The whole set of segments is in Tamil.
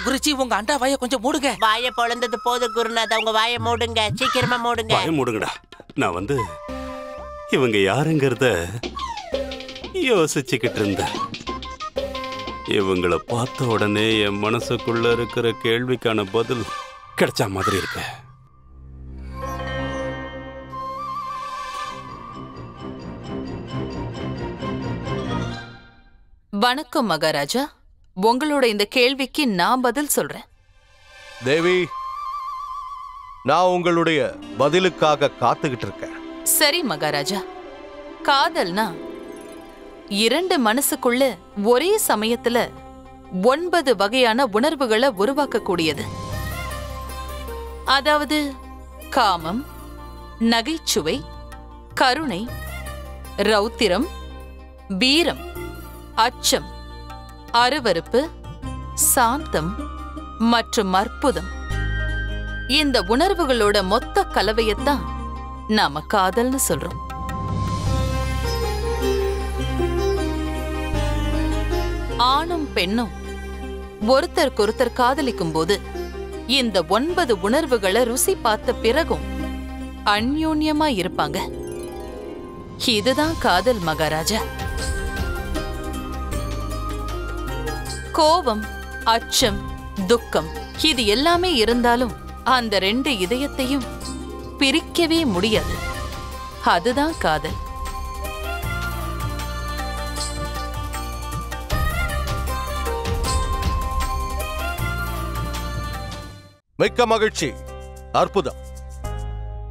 குருஜி உங்க அண்டா வாயை கொஞ்சம் மூடுங்க. வாயை பொழந்தது போது குருநாதா, உங்க வாயை மூடுங்க, சீக்கிரமா மூடுங்க. வாயை மூடுங்கடா. நான் இவங்க யாருங்கிறத யோசிச்சுக்கிட்டு இருந்தேன். இவங்களை பார்த்த உடனே என் மனசுக்குள்ள இருக்கிற கேள்விக்கான பதில் கிடைச்ச மாதிரி இருக்கு. வணக்கம் மகாராஜா. உங்களோட இந்த கேள்விக்கு நான் பதில் சொல்றேன். தேவி, நான் உங்களுடைய பதிலுக்காக காத்துக்கிட்டு இருக்கேன். சரி மகாராஜா. காதல்னா இரண்டு மனசுக்குள்ள ஒரே சமயத்துல 9 வகையான உணர்வுகளை உருவாக்கக்கூடியது. அதாவது காமம், நகைச்சுவை, கருணை, ரௌத்திரம், வீரம், அச்சம், அருவருப்பு, சாந்தம் மற்றும் அற்புதம். இந்த உணர்வுகளோட மொத்த கலவையத்தான் நாம காதல்னு சொல்றோம். ஆணும் பெண்ணும் ஒருத்தருக்கொருத்தர் காதலிக்கும் போது இந்த 9 உணர்வுகளை ருசி பார்த்த பிறகும் அந்யோன்யமா இருப்பாங்க. இதுதான் காதல் மகாராஜா. கோபம், அச்சம், துக்கம் இது எல்லாமே இருந்தாலும் அந்த 2 இதயத்தையும் பிரிக்கவே முடியாது. அதுதான் காதல். மிக்க மகிழ்ச்சி, அற்புதம்.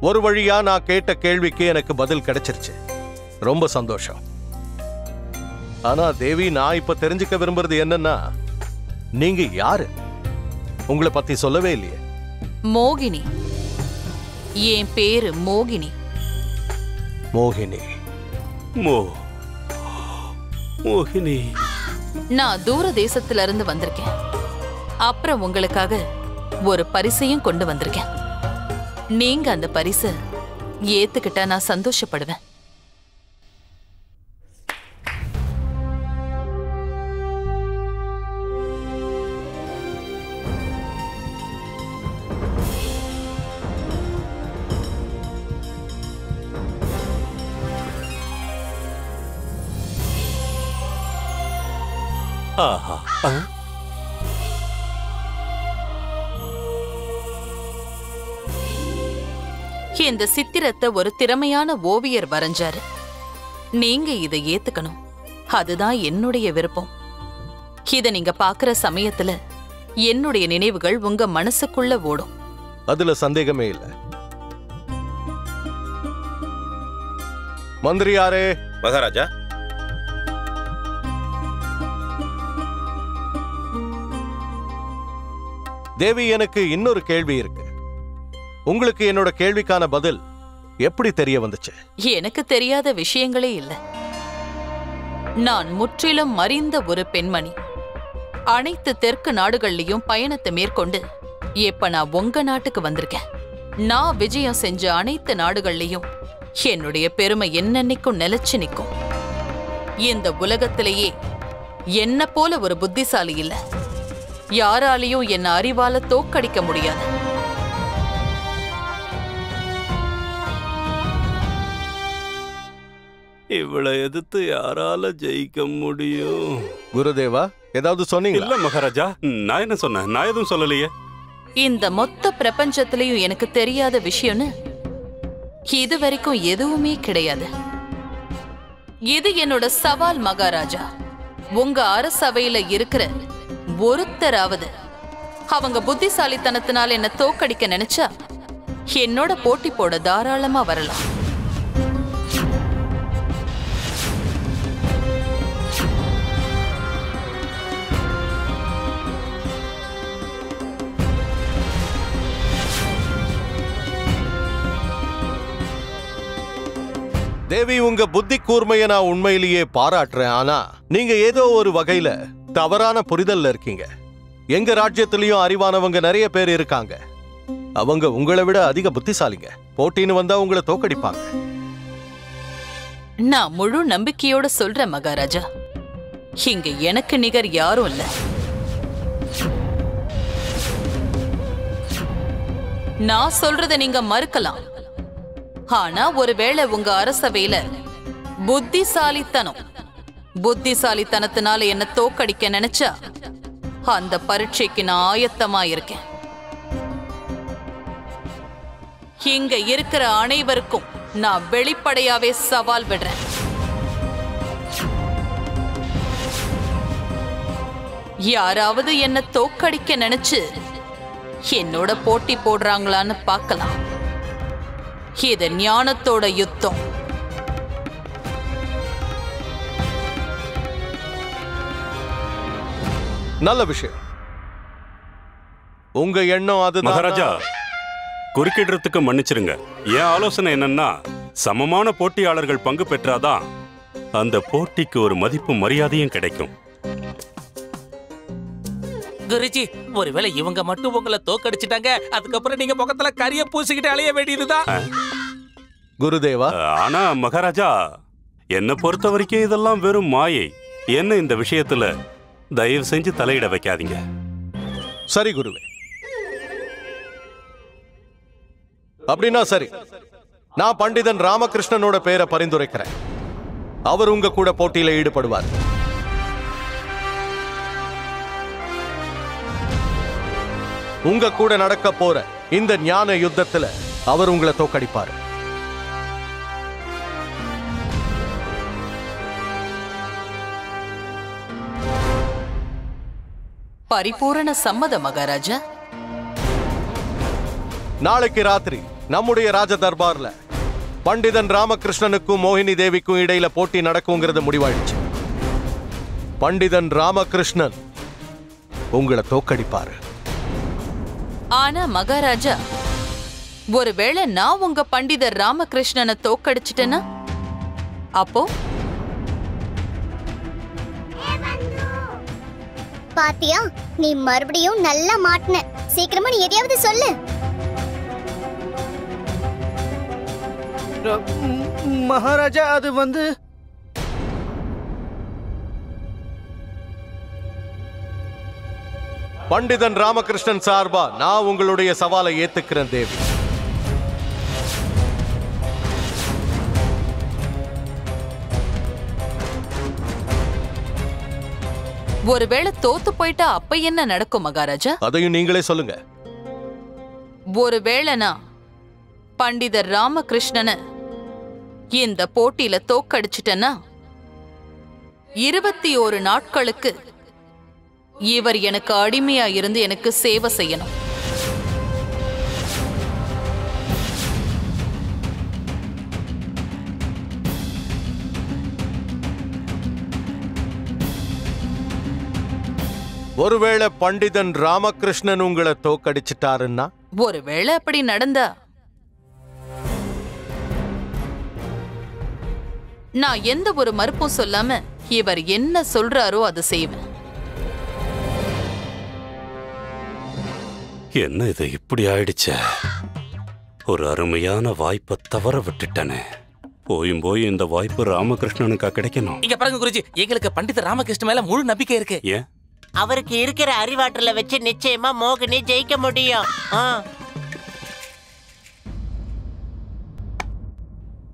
ஒரு வழியா நான் கேட்ட கேள்விக்கு எனக்கு பதில் கிடைச்சிருச்சு. ரொம்ப சந்தோஷம். ஆனா தேவி, நான் இப்ப தெரிஞ்சுக்க விரும்புறது என்னன்னா, நீங்க யாரு? உங்களை பத்தி சொல்லவே இல்லையே. மோகினி. என் பேரு மோகினி. மோகினி. மோகினி. நான் தூர தேசத்துல இருந்து வந்திருக்கேன். அப்புறம் உங்களுக்காக ஒரு பரிசையும் கொண்டு வந்திருக்கேன். நீங்க அந்த பரிசை ஏத்துக்கிட்டா நான் சந்தோஷப்படுவேன். ஆஹா. இந்த சித்திரத்தை ஒரு திறமையான ஓவியர் வரைஞ்சாரு. நீங்க இதை ஏத்துக்கணும். அதுதான் என்னுடைய விருப்பம். இத நீங்க பாக்குற சமயத்துல என்னுடைய நினைவுகள் உங்க மனசுக்குள்ள ஓடும். அதுல சந்தேகமே இல்ல. மந்திரியாரே. மகாராஜா. தேவி, எனக்கு இன்னொரு கேள்வி இருக்கு. உங்களுக்கு என்னோட கேள்விக்கான பதில் எப்படி தெரிய வந்துச்சு? எனக்கு தெரியாத விஷயங்களே இல்ல. நான் முற்றிலும் அறிந்த ஒரு பெண்மணி. அனைத்து தெற்கு நாடுகள்லயும் பயணத்தை மேற்கொண்டு இப்ப நான் உங்க நாட்டுக்கு வந்திருக்கேன். நான் விஜயம் செஞ்ச அனைத்து நாடுகள்லயும் என்னுடைய பெருமை என்னன்னைக்கும் நிலைச்சு நிற்கும். இந்த உலகத்திலேயே என்ன போல ஒரு புத்திசாலி இல்ல. யாராலையும் என்ன அறிவால தோக்கடிக்க முடியாது. இவளை எதிர்த்து யாரால ஜெயிக்க முடியும்? குருதேவா, ஏதாவது சொன்னீங்க? இல்ல மகாராஜா, நான் என்ன சொன்னேன்? நான் எதுவும் சொல்லலையே. இந்த மொத்த பிரபஞ்சத்திலையும் எனக்கு தெரியாத விஷயம்னு இது வரைக்கும் எதுவுமே கிடையாது. இது என்னோட சவால் மகாராஜா. உங்க அரசவையில இருக்கிற ஒருத்தராவது அவங்க புத்திசாலித்தனத்தினால என்ன தோக்கடிக்க நினைச்சா என்னோட போட்டி போட தாராளமா வரலாம். தேவி, உங்க புத்தி கூர்மையை நான் உண்மையிலேயே பாராட்டுறேன். ஆனா நீங்க ஏதோ ஒரு வகையில தவறான புரிதல்ல இருக்கீங்க. எங்க ராஜ்யத்திலயும் அறிவானவங்க நிறைய பேர் இருக்காங்க. அவங்க உங்களை விட அதிக புத்திசாலிங்க. போட்டின்னு வந்தா உங்களை தோக்கடிப்பாங்க. நான் முழு நம்பிக்கையோட சொல்றேன் மகாராஜா, இங்க எனக்கு நிகர் யாரும் இல்ல. நான் சொல்றத நீங்க மறுக்கலாம். ஆனா ஒருவேளை உங்க அரசவையில புத்திசாலித்தனத்தினால என்ன தோக்கடிக்க நினைச்சா அந்த பரீட்சைக்கு நான் ஆயத்தமா இருக்கேன். இங்க இருக்கிற அனைவருக்கும் நான் வெளிப்படையாவே சவால் விடுறேன். யாராவது என்ன தோக்கடிக்க நினைச்சு என்னோட போட்டி போடுறாங்களான்னு பார்க்கலாம். இது ஞானத்தோட யுத்தம். நல்ல விஷயம். உங்க எண்ணம் அது. மகாராஜா, குறுக்கிடுறதுக்கு மன்னிச்சிருங்க. என் ஆலோசனை என்னன்னா, சமமான போட்டியாளர்கள் பங்கு பெற்றாதான் அந்த போட்டிக்கு ஒரு மதிப்பு மரியாதையும் கிடைக்கும். குருஜி, ஒருவேளை இவங்க மட்டும் உங்களை தோக்கடிச்சிட்டாங்க, அதுக்கப்புறம் நீங்க முகத்துல கரிய பூசிக்கிட்டு அலைய வேண்டியதுதான். குருதேவா. ஆனா மகாராஜா, என்னை பொறுத்த வரைக்கும் இதெல்லாம் வெறும் மாயை. என்ன இந்த விஷயத்துல தயவு செஞ்சு தலையிட வைக்காதீங்க. சரி குருவே. அப்படின்னா சரி, நான் பண்டிதன் ராமகிருஷ்ணனோட பேரை பரிந்துரைக்கிறேன். அவர் உங்க கூட போட்டியில ஈடுபடுவார். உங்க கூட நடக்க போற இந்த ஞான யுத்தத்துல அவர் உங்களை தோக்கடிப்பார். பரிபூரண சம்மதம் மகாராஜா. நாளைக்கு ராத்திரி நம்முடைய ராஜ தர்பார்ல பண்டிதன் ராமகிருஷ்ணனுக்கும் மோகினி தேவிக்கும் இடையில போட்டி நடக்குங்கிறது முடிவாயிடுச்சு. பண்டிதன் ராமகிருஷ்ணன் உங்களை தோக்கடிப்பாரு. ஆனா மகாராஜா, ஒருவேளை நான் உங்க பண்டிதர் ராமகிருஷ்ணனை தோக்கடிச்சிட்டேன்னா அப்போ? பாத்தியா, நீ மறுபடியும் நல்லா மாட்டின. சீக்கிரமா நீ எதையாவது சொல்லு. மகாராஜா, அது வந்து பண்டிதன் ராமகிருஷ்ணன் சார்பா நான் உங்களுடைய சவாலை ஏத்துக்கிறேன் தேவி. ஒருவேளை தோத்து போயிட்டா அப்ப என்ன நடக்கும் மகாராஜா? அதையும் நீங்களே சொல்லுங்க. ஒருவேளை நான் பண்டிதர் ராமகிருஷ்ணனை இந்த போட்டியில தோக்கடிச்சிட்டேன்னா 21 நாட்களுக்கு இவர் எனக்கு அடிமையா இருந்து எனக்கு சேவை செய்யணும். ஒருவேளை பண்டிதன் ராமகிருஷ்ணன் உங்களை தோக்கடிச்சிட்டாருன்னா? ஒருவேளை அப்படி நடந்தா நான் எந்த ஒரு மறுப்பும் சொல்லாம இவர் என்ன சொல்றாரோ அதை செய்வேன். என்ன இது இப்படி ஆயிடுச்ச? ஒரு அருமையான வாய்ப்பை தவற விட்டுட்டனே. போயும் போய் இந்த வாய்ப்பு ராமகிருஷ்ணனுக்கா கிடைக்கணும்? இங்க பாருங்க குருஜி, எங்களுக்கு பண்டிதர் ராமகிருஷ்ணன் மேல முழு நம்பிக்கை இருக்கு. ஏன்? அவருக்கு இருக்கிற அறிவாற்றலை வச்சு நிச்சயமா மோகினி ஜெயிக்க முடியும்.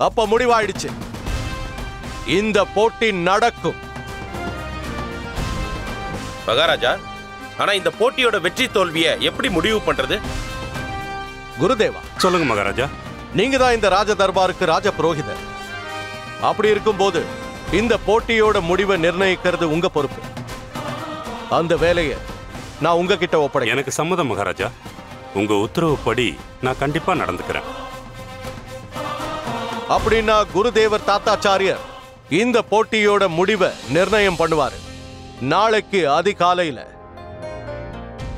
அப்ப முடிவாயிடுச்சு. இந்த போட்டி நடக்கும். மகாராஜா, ஆனா இந்த போட்டியோட வெற்றி தோல்வியை எப்படி முடிவு பண்றது? குருதேவா. சொல்லுங்க மகாராஜா. நீங்க தான் இந்த ராஜ தர்பாருக்கு ராஜ புரோகிதர். அப்படி இருக்கும்போது இந்த போட்டியோட முடிவை நிர்ணயிக்கிறது உங்க பொறுப்பு. அந்த வேலையை நான் உங்ககிட்ட ஒப்படை. எனக்கு சம்மதம் மகாராஜா. உங்க உத்தரவுப்படி நான் கண்டிப்பா நடந்துக்கிறேன். அப்படின்னா குருதேவர் தாத்தாச்சாரியர் இந்த போட்டியோட முடிவை நிர்ணயம் பண்ணுவாரு. நாளைக்கு அதிகாலையில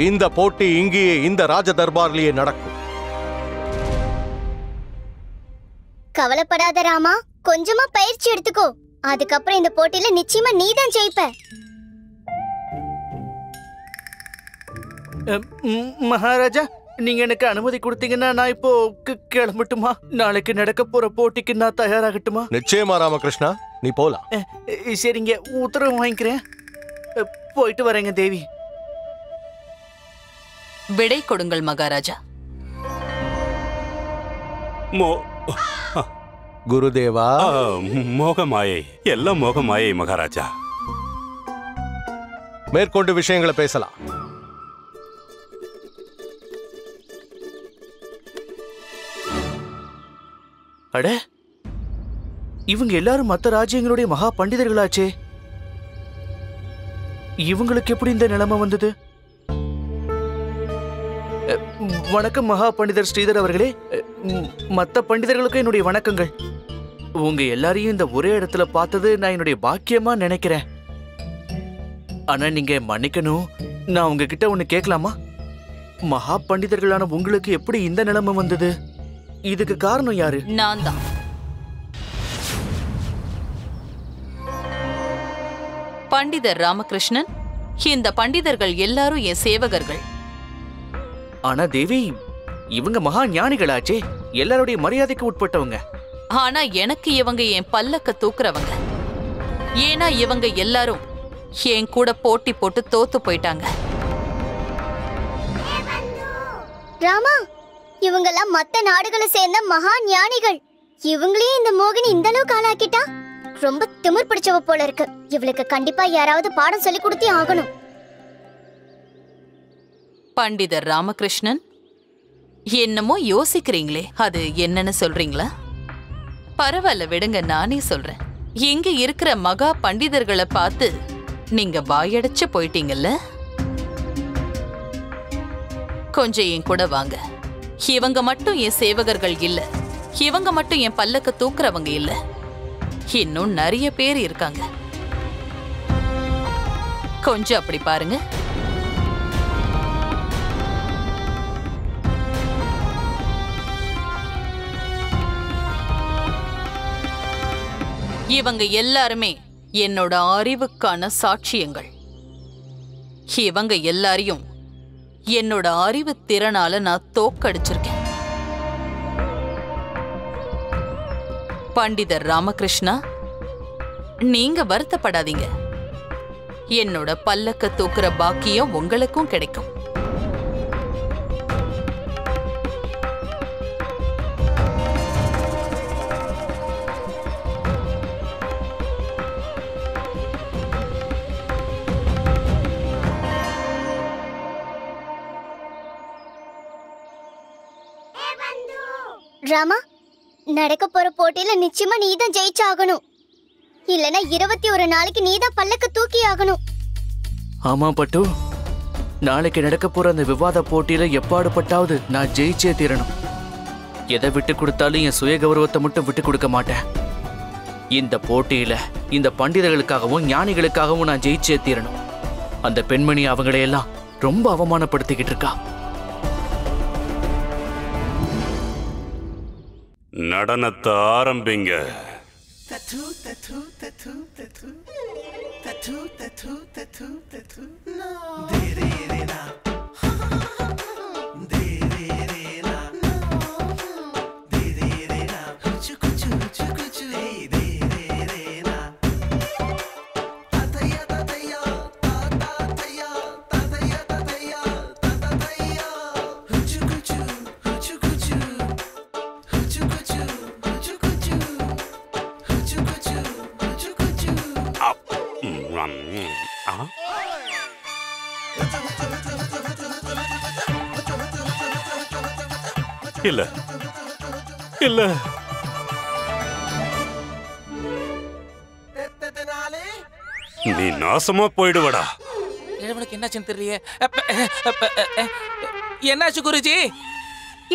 இந்த போட்டி இங்கேயே இந்த ராஜ தர்பார்லயே நடக்கும். கவலைப்படாத ராமா, கொஞ்சமா பயிற்சி எடுத்துக்கோ. அதுக்கப்புறம் இந்த போட்டியில நிச்சயமா நீதான் ஜெயிப்ப. மகாராஜா, நீங்க எனக்கு அனுமதி கொடுத்தீங்கன்னா நான் இப்போ கிளம்பட்டுமா? நாளைக்கு நடக்க போற போட்டிக்கு நான் தயாராகட்டுமா? நிச்சயமா ராமகிருஷ்ணா, நீ போலாம். சரிங்க, உத்தரவு வாங்கிக்கிறேன். போயிட்டு வரேங்க தேவி. விடை கொடுங்கள் மகாராஜா. மோ குருதேவா, மோகமாயை, எல்லாம் மோகமாயை மகாராஜா. மேற்கொண்டு விஷயங்களை பேசலாம். அட, இவங்க எல்லாரும் மத்த ராஜ்யங்களுடைய மகா பண்டிதர்களாச்சே. இவங்களுக்கு எப்படி இந்த நிலைமை வந்தது? வணக்கம் மகா பண்டிதர் ஸ்ரீதர் அவர்களே. மத்த பண்டிதர்களுக்கும் என்னுடைய வணக்கங்கள். உங்க எல்லாரையும் இந்த ஒரே இடத்துல பார்த்தது நான் என்னுடைய பாக்கியமா நினைக்கிறேன். ஆனா நீங்க மன்னிக்கணும், நான் உங்ககிட்ட ஒண்ணு கேட்கலாமா? மகா பண்டிதர்களான உங்களுக்கு எப்படி இந்த நிலைமை வந்தது? இதுக்கு காரணம் யாரு? நான் தான். பண்டிதர் ராமகிருஷ்ணன். இந்த பண்டிதர்கள் எல்லாரும் என் சேவகர்கள். ஆனா தேவி, இவங்க மகா ஞானிகளாச்சே, எல்லாருடைய மரியாதைக்கு உட்பட்டவங்க. ஆனா எனக்கு இவங்க என் பல்லக்க தூக்குறவங்க. ஏன்னா இவங்க எல்லாரும் என் கூட போட்டி போட்டு தோத்து போயிட்டாங்க. ராமா, இவங்கெல்லாம் மத்த நாடுகளை சேர்ந்த மகா ஞானிகள். இவங்களையும் இந்த மோகினி இந்த அளவுக்கு ஆளாக்கிட்டா ரொம்ப திமிர் பிடிச்சவ போல இருக்கு. இவளுக்கு கண்டிப்பா யாராவது பாடம் சொல்லி கொடுத்தே ஆகணும். பண்டிதர் ராமகிருஷ்ணன், என்னமோ யோசிக்கிறீங்களே, அது என்னன்னு சொல்றீங்களா? பரவாயில்ல விடுங்க, நானே சொல்றேன். இங்க இருக்கிற மகா பண்டிதர்களை பார்த்து நீங்க வாயடைச்சு போயிட்டீங்கல்ல. கொஞ்சம் என் கூட வாங்க. இவங்க மட்டும் என் சேவகர்கள் இல்ல, இவங்க மட்டும் என் பல்லக்க தூக்குறவங்க இல்ல, இன்னும் நிறைய பேர் இருக்காங்க. கொஞ்சம் அப்படி பாருங்க. இவங்க எல்லாருமே என்னோட அறிவுக்கான சாட்சியங்கள். இவங்க எல்லாரையும் என்னோட அறிவு திறனால நான் தோக்கடிச்சிருக்கேன். பண்டிதர் ராமகிருஷ்ணா, நீங்க வருத்தப்படாதீங்க. என்னோட பல்லக்க தூக்குற பாக்கியம் உங்களுக்கும் கிடைக்கும். ராமா, நடக்க போற போட்டியில நிச்சயமா நீதான் ஜெயிச்சாகணும். இல்லனா 21 நாளைக்கு நீதான் பல்லக்க தூக்கி ஆகணும். ஆமா பட்டு, நாளைக்கு நடக்க போற அந்த விவாத போட்டியில எப்பாடுபட்டாவது நான் ஜெயிச்சே தீரணும். எதை விட்டு கொடுத்தாலும் என் சுய கௌரவத்தை மட்டும் விட்டு கொடுக்க மாட்டேன். இந்த போட்டியில இந்த பண்டிதர்களுக்காகவும் ஞானிகளுக்காகவும் நான் ஜெயிச்சே தீரணும். அந்த பெண்மணி அவங்களையெல்லாம் ரொம்ப அவமானப்படுத்திக்கிட்டு இருக்கா. நடனத்தை ஆரம்பிங்க. இல்ல இல்ல, நீ நாசமா போயிடுவடா. இவனுக்கு என்னாச்சுன்னு தெரியலையே. என்னாச்சு குருஜி?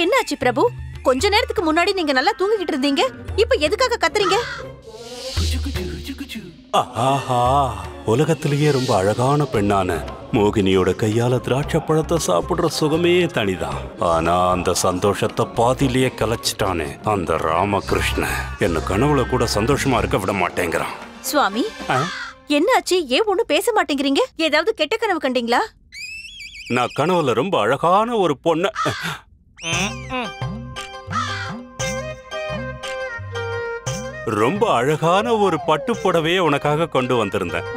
என்னாச்சு பிரபு? கொஞ்ச நேரத்துக்கு முன்னாடி நீங்க நல்லா தூங்கிக்கிட்டு இருந்தீங்க, இப்ப எதுக்காக கத்துறீங்க? ஆஹா, உலகத்திலேயே ரொம்ப அழகான பெண்ணான மோகினியோட கையால திராட்சை பழத்தை சாப்பிடுற சுகமே தனிதான். ஆனா அந்த சந்தோஷத்தை பாதியிலேயே கலைச்சிட்டானே அந்த ராமகிருஷ்ணன். என்ன கனவுல கூட சந்தோஷமா இருக்க விட மாட்டேங்கிறான். சுவாமி, என்னாச்சு? ஏன் ஒண்ணும் பேச மாட்டேங்கிறீங்க? ஏதாவது கெட்ட கனவு கண்டீங்களா? நான் கனவுல ரொம்ப அழகான ஒரு பொண்ண, ரொம்ப அழகான ஒரு பட்டு புடவையை உனக்காக கொண்டு வந்திருந்தேன்.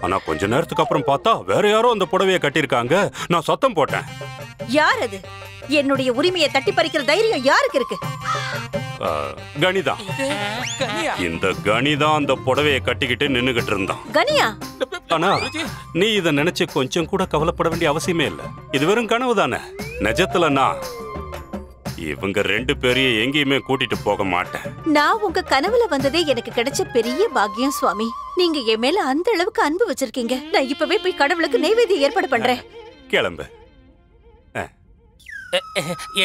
ஆனா கொஞ்ச நேரத்துக்கு அப்புறம் பார்த்தா வேற யாரோ அந்த புடவையை கட்டியிருக்காங்க. நான் சத்தம் போட்டேன். யார் அது? என்னுடைய உரிமையை தட்டி பறிக்கிற தைரியம் யாருக்கு இருக்கு? கணிதா. கனியா? இந்த கணிதான் அந்த புடவையை கட்டிக்கிட்டு நின்னுகிட்டு இருந்தான். கனியா? ஆனா நீ இத நினைச்சு கொஞ்சம் கூட கவலைப்பட வேண்டிய அவசியமே இல்ல. இது வெறும் கனவு தானே. நிஜத்துல நான் இவங்க 2 பேரையும் எங்கேயுமே கூட்டிட்டு போக மாட்டேன். நான் உங்க கனவுல வந்ததே எனக்கு கிடைச்ச பெரிய பாக்கியம் சுவாமி. நீங்க என் மேல அந்த அளவுக்கு அன்பு வச்சிருக்கீங்க. நான் இப்பவே போய் கடவுளுக்கு நைவேத்தியம் ஏற்பாடு பண்றேன். கிளம்பு.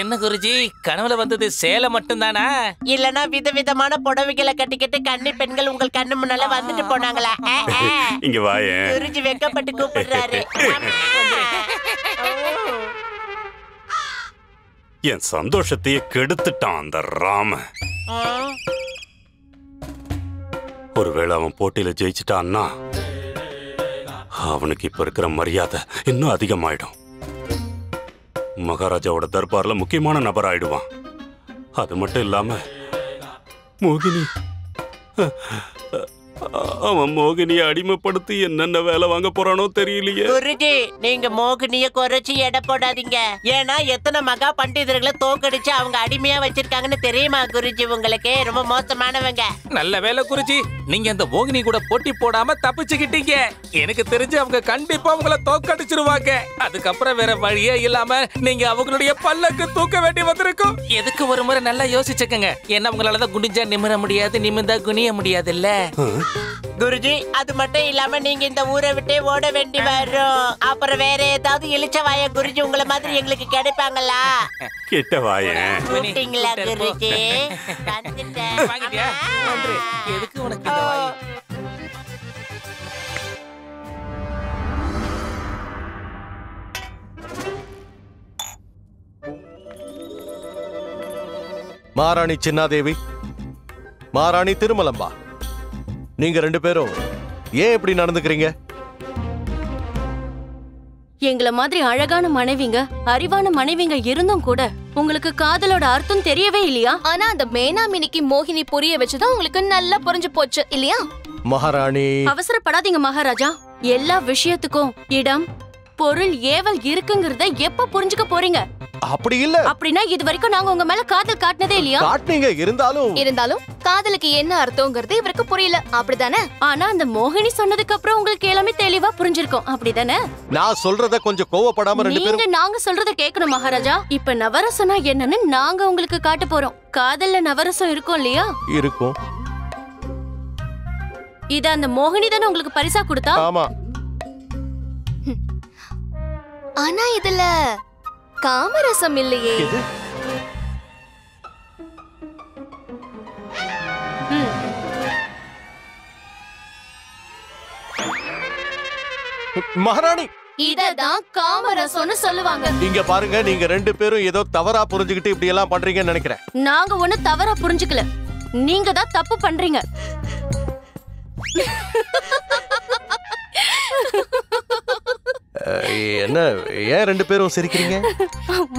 என்ன குருஜி, கனவுல வந்தது சேலை மட்டும்தானா? இல்லனா விதவிதமான புடவைகளை கட்டிக்கிட்டு கன்னி பெண்கள் உங்கள் கண்ணு முன்னால வந்துட்டு போனாங்களா? இங்க வாயேன். குருஜி வெக்கப்பட்டு கூப்பிடுறாரு. என் சந்தோஷத்தையே கெடுத்துட்டான் அந்த ராம. ஒருவேளை அவன் போட்டியில ஜெயிச்சிட்டான்னா அவனுக்கு இப்ப இருக்கிற மரியாதை இன்னும் அதிகமாயிடும். மகாராஜாவோட தர்பார்ல முக்கியமான நபர் ஆயிடுவான். அது மட்டும் இல்லாம மோகினி, அவன் மோகினியை அடிமைப்படுத்தி என்னென்ன வேலை வாங்க போறானோ தெரியலையே. குருஜி, நீங்க மோகினிய குறைச்சி எடை போடாதீங்க. ஏன்னா எத்தனை மகா பண்டிதர்களை தோக்கடிச்சு அவங்க அடிமையா வச்சிருக்காங்கன்னு தெரியுமா குருஜி? உங்களுக்கு ரொம்ப மோசமானவங்க. நல்ல வேலை குருஜி, நீங்க அந்த மோகினி கூட போட்டி போடாம தப்பிச்சுக்கிட்டீங்க. எனக்கு தெரிஞ்சு அவங்க கண்டிப்பா உங்களை தோக்கடிச்சிருவாங்க. அதுக்கப்புறம் வேற வழியே இல்லாம நீங்க அவங்களுடைய பல்லக்கு தூக்க வேண்டி வந்திருக்கும். எதுக்கு ஒரு முறை நல்லா யோசிச்சுக்கங்க. ஏன்னா உங்களாலதான் குனிஞ்சா நிமிர முடியாது, நிமிர்ந்தா குனிய முடியாது இல்ல குருஜி. அது மட்டும் இல்லாம நீங்க இந்த ஊரை விட்டே ஓட வேண்டி வரும். அப்புறம் வேற ஏதாவது இழிச்ச வாய குருஜி உங்களை மாதிரி எங்களுக்கு கிடைப்பாங்களா? கிட்ட வாயேன். கூப்பிட்டீங்களா குருஜி? வாங்கிட்டியா? நன்றி. எதுக்கு உனக்கு இந்த வாய்? மாராணி சின்னாதேவி, மாராணி திருமலம்பா, நீங்க 2 பேரும் ஏன் இப்படி நடந்துக்கிறீங்க? எங்கள மாதிரி அழகான மனைவிங்க, அறிவான மனைவிங்க இருந்தும் கூட உங்களுக்கு காதலோட அர்த்தம் தெரியவே இல்லையா? ஆனா அந்த மேனாமினிக்கு மோகினி புரிய வச்சுதான் உங்களுக்கு நல்லா புரிஞ்சு போச்சு இல்லையா? மகாராணி, அவசரப்படாதீங்க மகாராஜா. எல்லா விஷயத்துக்கும் இடம், பொருள், ஏவல் இருக்குங்கிறத எப்ப புரிஞ்சுக்க போறீங்க? அப்படி இல்ல. அப்படின்னா இது வரைக்கும் நாங்க உங்க மேல காதல் காட்டினதே இல்லையா? காட்டுனீங்க. இருந்தாலும் காதலுக்கு என்ன அர்த்தங்கிறது இவருக்கு புரியல, அப்படிதானே? ஆனா அந்த மோகினி சொன்னதுக்கு அப்புறம் உங்களுக்கு எல்லாமே தெளிவா புரிஞ்சிருக்கும், அப்படிதானே? நான் சொல்றத கொஞ்சம் கோவப்படாம 2 பேரும் நீங்க நாங்க சொல்றத கேட்கணும் மகாராஜா. இப்ப நவரசனா என்னன்னு நாங்க உங்களுக்கு காட்ட போறோம். காதல்ல நவரசம் இருக்கும் இல்லையா? இருக்கும். இத அந்த மோகினி தானே உங்களுக்கு பரிசா கொடுத்தா? ஆமா. ஆனா இதுல காமரசம் இல்லையே. மகாராணி, இததான் காமரசம்னு சொல்லுவாங்க. இங்க பாருங்க, நீங்க 2 பேரும் ஏதோ தவறா புரிஞ்சுக்கிட்டு இப்படி எல்லாம் பண்றீங்கன்னு நினைக்கிறேன். நாங்க ஒண்ணு தவறா புரிஞ்சுக்கல, நீங்க தான் தப்பு பண்றீங்க. என்ன, ஏன் 2 பேரும் சிரிக்கிறீங்க?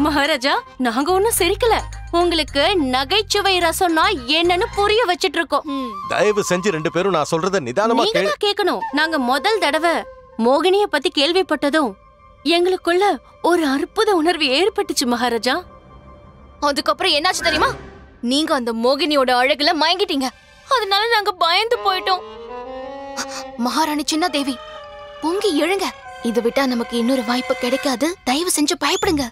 மகாராஜா, நாங்க ஒண்ணும் சிரிக்கல. உங்களுக்கு நகைச்சுவை ரசம்னா என்னன்னு புரிய வச்சிட்டு இருக்கோம். தயவு செஞ்சு 2 பேரும் நான் சொல்றத நிதானமா கேட்கணும். நாங்க முதல் தடவை மோகினிய பத்தி கேள்விப்பட்டதும் எங்களுக்குள்ள ஒரு அற்புத உணர்வு ஏற்பட்டுச்சு மகாராஜா. அதுக்கப்புறம் என்னாச்சு தெரியுமா? நீங்க அந்த மோகினியோட அழகுல மயங்கிட்டீங்க. அதனால நாங்க பயந்து போயிட்டோம். மகாராணி சின்னாதேவி, பொங்கி எழுங்க. இதை விட்டா நமக்கு இன்னொரு வாய்ப்பு கிடைக்காது. தயவு செஞ்சு பயப்படுங்க.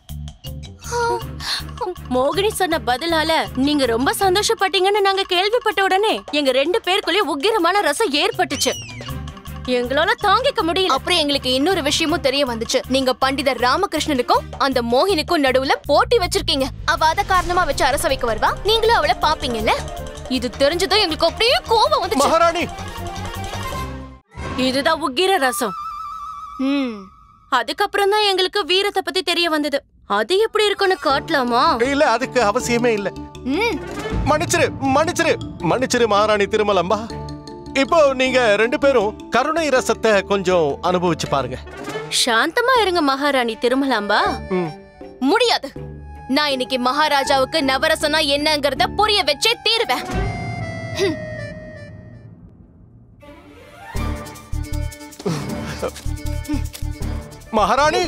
மோகினி சொன்ன பதிலால நீங்க ரொம்ப சந்தோஷப்பட்டீங்கன்னு நாங்க கேள்விப்பட்ட உடனே எங்க 2 பேருக்குள்ளே உக்கிரமான ரசம் ஏற்பட்டுச்சு. எங்களால தாங்கிக்க முடியல. அப்புறம் எங்களுக்கு இன்னொரு விஷயமும் தெரிய வந்துச்சு. நீங்க பண்டிதர் ராமகிருஷ்ணனுக்கும் அந்த மோகினிக்கும் நடுவுல போட்டி வச்சிருக்கீங்க. அவ அத காரணமா வச்சு அரசவைக்கு வருவா, நீங்களும் அவளை பாப்பீங்கல்ல. இது தெரிஞ்சதும் எங்களுக்கு அப்படியே கோபம் வந்துச்சு. மகாராணி, இதுதான் உக்கிர ரசம். அதுக்கப்புறம் தான் எங்களுக்கு வீரத்தை பத்தி தெரிய வந்தது. அது எப்படி இருக்குன்னு காட்டலாமா? இல்ல, அதுக்கு அவசியமே இல்ல. மன்னிச்சிரு மகாராணி திருமலம்பா. இப்போ நீங்க 2 பேரும் கருணை ரசத்தை கொஞ்சம் அனுபவிச்சு பாருங்க. சாந்தமா இருங்க மகாராணி திருமலாம்பா. முடியாது. நான் இன்னைக்கு மகாராஜாவுக்கு நவரசனா என்னங்கறத புரிய வச்சே தீருவேன். மகாராணி,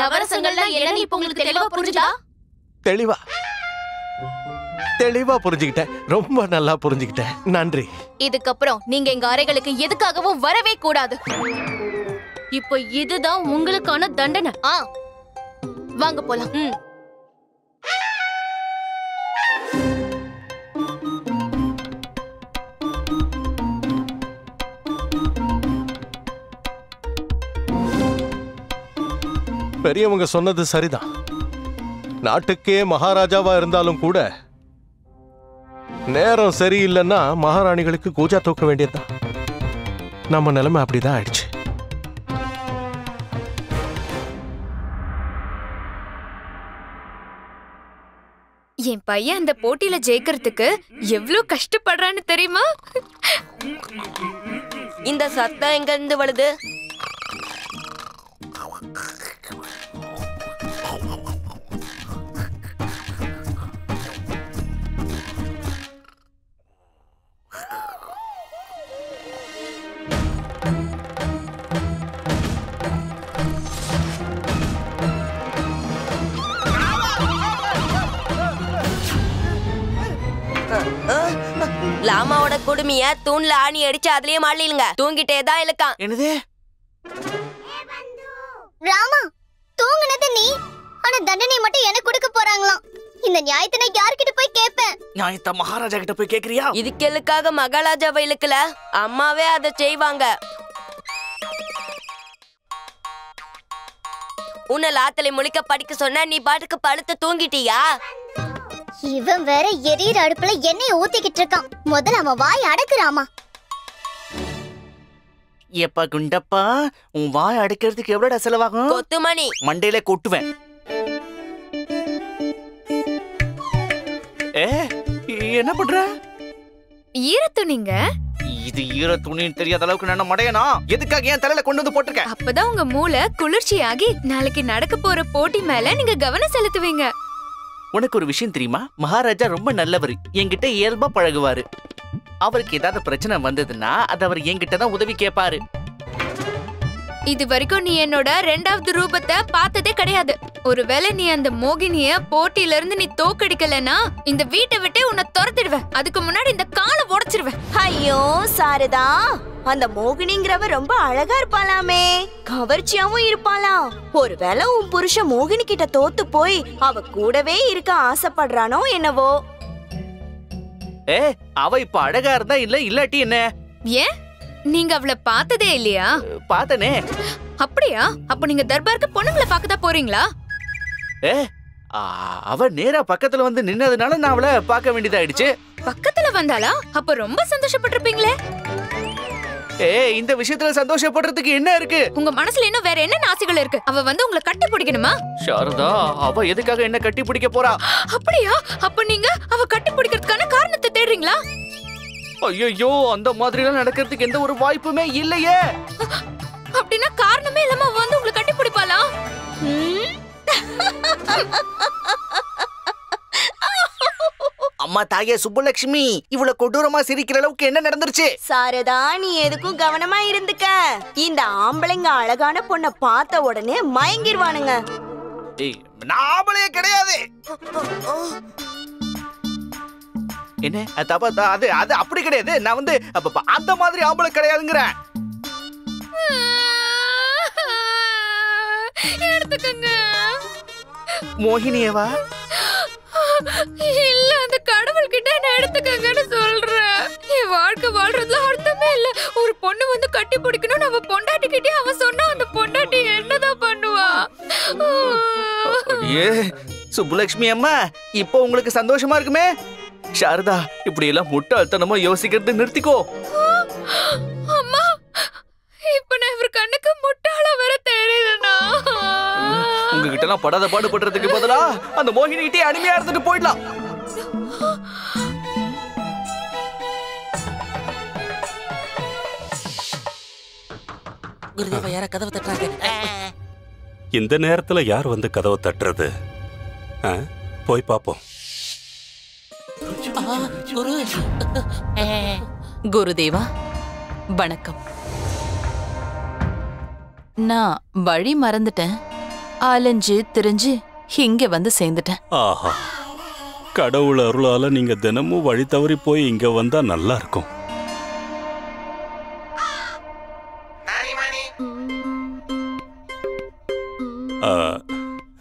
நவரசங்கள்னா என்னன்னு இப்ப உங்களுக்கு தெளிவா புரிஞ்சுதா? தெளிவா புரிஞ்சுக்கிட்டேன். ரொம்ப நல்லா புரிஞ்சுக்கிட்டேன். நன்றி. இதுக்கப்புறம் நீங்க எங்க அறைகளுக்கு எதுக்காகவும் வரவே கூடாது. இப்போ இதுதான் உங்களுக்கான தண்டனை. வாங்க போலாம். பெரியவங்க சொன்னது சரிதான். நாட்டுக்கே மகாராஜாவா இருந்தாலும் கூட நேரம் சரியில்லைன்னா மகாராணிகளுக்கு கூஜா தூக்க வேண்டியதுதான். நம்ம நிலைமை அப்படிதான் ஆயிடுச்சு. என் பையன் அந்த போட்டியில ஜெயிக்கிறதுக்கு எவ்வளவு கஷ்டப்படுறான்னு தெரியுமா? இந்த சத்தம் எங்க இருந்து வருது? லாமாவோட குடுமிய தூண்ல ஆணி அடிச்சு அதுலயே மாட்டிலுங்க. தூங்கிட்டே தான் இருக்கான். என்னது? ராமா, தூங்குனது நீ, ஆனா தண்டனை மட்டும் எனக்கு கொடுக்க போறாங்களாம். இந்த நியாயத்தை நான் யார்கிட்ட போய் கேட்பேன்? நியாயத்தை மகாராஜா கிட்ட போய் கேக்குறியா? இதுக்கெல்லுக்காக மகாராஜாவை இழுக்கல, அம்மாவே அதை செய்வாங்க. உன்னை லாத்தலை முழிக்க படிக்க சொன்ன, நீ பாட்டுக்கு படுத்து தூங்கிட்டியா? இவன் வேற எரியற அடுப்புல எண்ணெய் ஊத்திக்கிட்டு இருக்கான். முதல்ல அவன் வாய் அடக்குறாமா. எப்ப குண்டப்பா, உன் வாய் அடைக்கிறதுக்கு எவ்வளவு செலவாகும்? கொத்துமணி மண்டையில கொட்டுவேன். என்ன பண்ற? ஈர துணிங்க. இது ஈர துணின்னு தெரியாத அளவுக்கு நான் மடையனா? எதுக்காக என் தலையில கொண்டு வந்து போட்டிருக்க? அப்பதான் உங்க மூளை குளிர்ச்சியாகி நாளைக்கு நடக்க போற போட்டி மேல நீங்க கவனம் செலுத்துவீங்க. உனக்கு ஒரு விஷயம் தெரியுமா? மகாராஜா ரொம்ப நல்லவர். என்கிட்ட இயல்பா பழகுவாரு. அவருக்கு ஏதாவது பிரச்சனை வந்ததுன்னா அது அவர் என்கிட்ட தான் உதவி கேட்பாரு. இது வரைக்கும் நீ என்னோட 2வது ரூபத்தை பார்த்ததே கிடையாது. ஒருவேளை நீ அந்த மோகினிய போட்டியில இருந்து நீ தோக்கடிக்கலனா இந்த வீட்டை விட்டு உன்னை துரத்திடுவேன். அதுக்கு முன்னாடி இந்த காலை உடைச்சிருவேன். ஐயோ சாரதா, அந்த மோகினிங்கிறவ ரொம்ப அழகா இருப்பாளாமே, கவர்ச்சியாவும் இருப்பாளாம். ஒருவேளை உன் புருஷன் மோகினி கிட்ட தோத்து போய் அவ கூடவே இருக்க ஆசைப்படுறானோ என்னவோ. அவ இப்ப அழகா இருந்தா இல்ல, இல்லாட்டி என்ன? ஏன் நீங்க அவளை பார்த்ததே இல்லையா? பார்த்தனே. அப்படியா? அப்ப நீங்க தர்பாருக்கு பொண்ணுங்களை பார்க்கதான் போறீங்களா? அவ நேரா பக்கத்துல வந்து நின்னதுனால நான் அவளை பார்க்க வேண்டியதாயிடுச்சு. பக்கத்துல வந்தாளா? அப்ப ரொம்ப சந்தோஷப்பட்டிருப்பீங்களே. இந்த விஷயத்துல சந்தோஷப்படுறதுக்கு என்ன இருக்கு? உங்க மனசுல இன்னும் வேற என்ன ஆசைகள் இருக்கு? அவ வந்து உங்களை கட்டி பிடிக்கணுமா? சாரதா, அவ எதுக்காக என்ன கட்டி பிடிக்க போறா? அப்படியா? அப்ப நீங்க அவ கட்டி பிடிக்கிறதுக்கான காரணத்தை தேடுறீங்களா? ஐயோ, அந்த மாதிரி எல்லாம் நடக்கிறதுக்கு எந்த ஒரு வாய்ப்புமே இல்லையே. அப்படின்னா காரணமே இல்லாம அவ வந்து உங்களை கட்டி பிடிப்பாளா? அம்மா தாயே சுப்புலட்சுமி, இவ்வளவு கொடூரமா சிரிக்கிற அளவுக்கு என்ன நடந்துருச்சு? சாரதா, நீ எதுக்கும் கவனமா இருந்துக்க. இந்த ஆம்பளைங்க அழகான பொண்ணை பார்த்த உடனே மயங்கிடுவானுங்க. நான் ஆம்பளையே கிடையாது. என்ன தப்பா? அது அது அப்படி கிடையாது. நான் வந்து அந்த மாதிரி ஆம்பளை கிடையாதுங்கிறேன். எடுத்துக்கங்க. மோகினியவா? இல்ல, அந்த கடவுள் கிட்ட என்ன எடுத்துக்கங்கன்னு சொல்றேன். என் வாழ்க்கை வாழ்றதுல அர்த்தமே இல்ல. ஒரு பொண்ணு வந்து கட்டி பிடிக்கணும், அவ பொண்டாட்டி கிட்டே அவ சொன்னா அந்த பொண்டாட்டி என்னதான் பண்ணுவா? சுப்புலட்சுமி அம்மா, இப்போ உங்களுக்கு சந்தோஷமா இருக்குமே? சாரதா, இப்படி எல்லாம் முட்டாள்தனமா யோசிக்கிறது நிறுத்திக்கோ. அம்மா, இப்ப நான் இவர் கண்ணுக்கு முட்டாளா வர தெரியலனா? உங்ககிட்ட எல்லாம் படாத பாடுபடுறதுக்கு பதிலா அந்த மோகினி கிட்டே அடிமையா இருந்துட்டு போயிடலாம். குருதேவா, யார கதவை தட்டுறாங்க? இந்த நேரத்துல யார் வந்து கதவை தட்டுறது? போய் பாப்போம். குருதேவா, வணக்கம். நான் வழி மறந்துட்டேன். அலைஞ்சு திரிஞ்சு இங்க வந்து சேர்ந்துட்டேன். ஆஹா, கடவுள் அருளால நீங்க தினமும் வழி தவறி போய் இங்க வந்தா நல்லா இருக்கும்.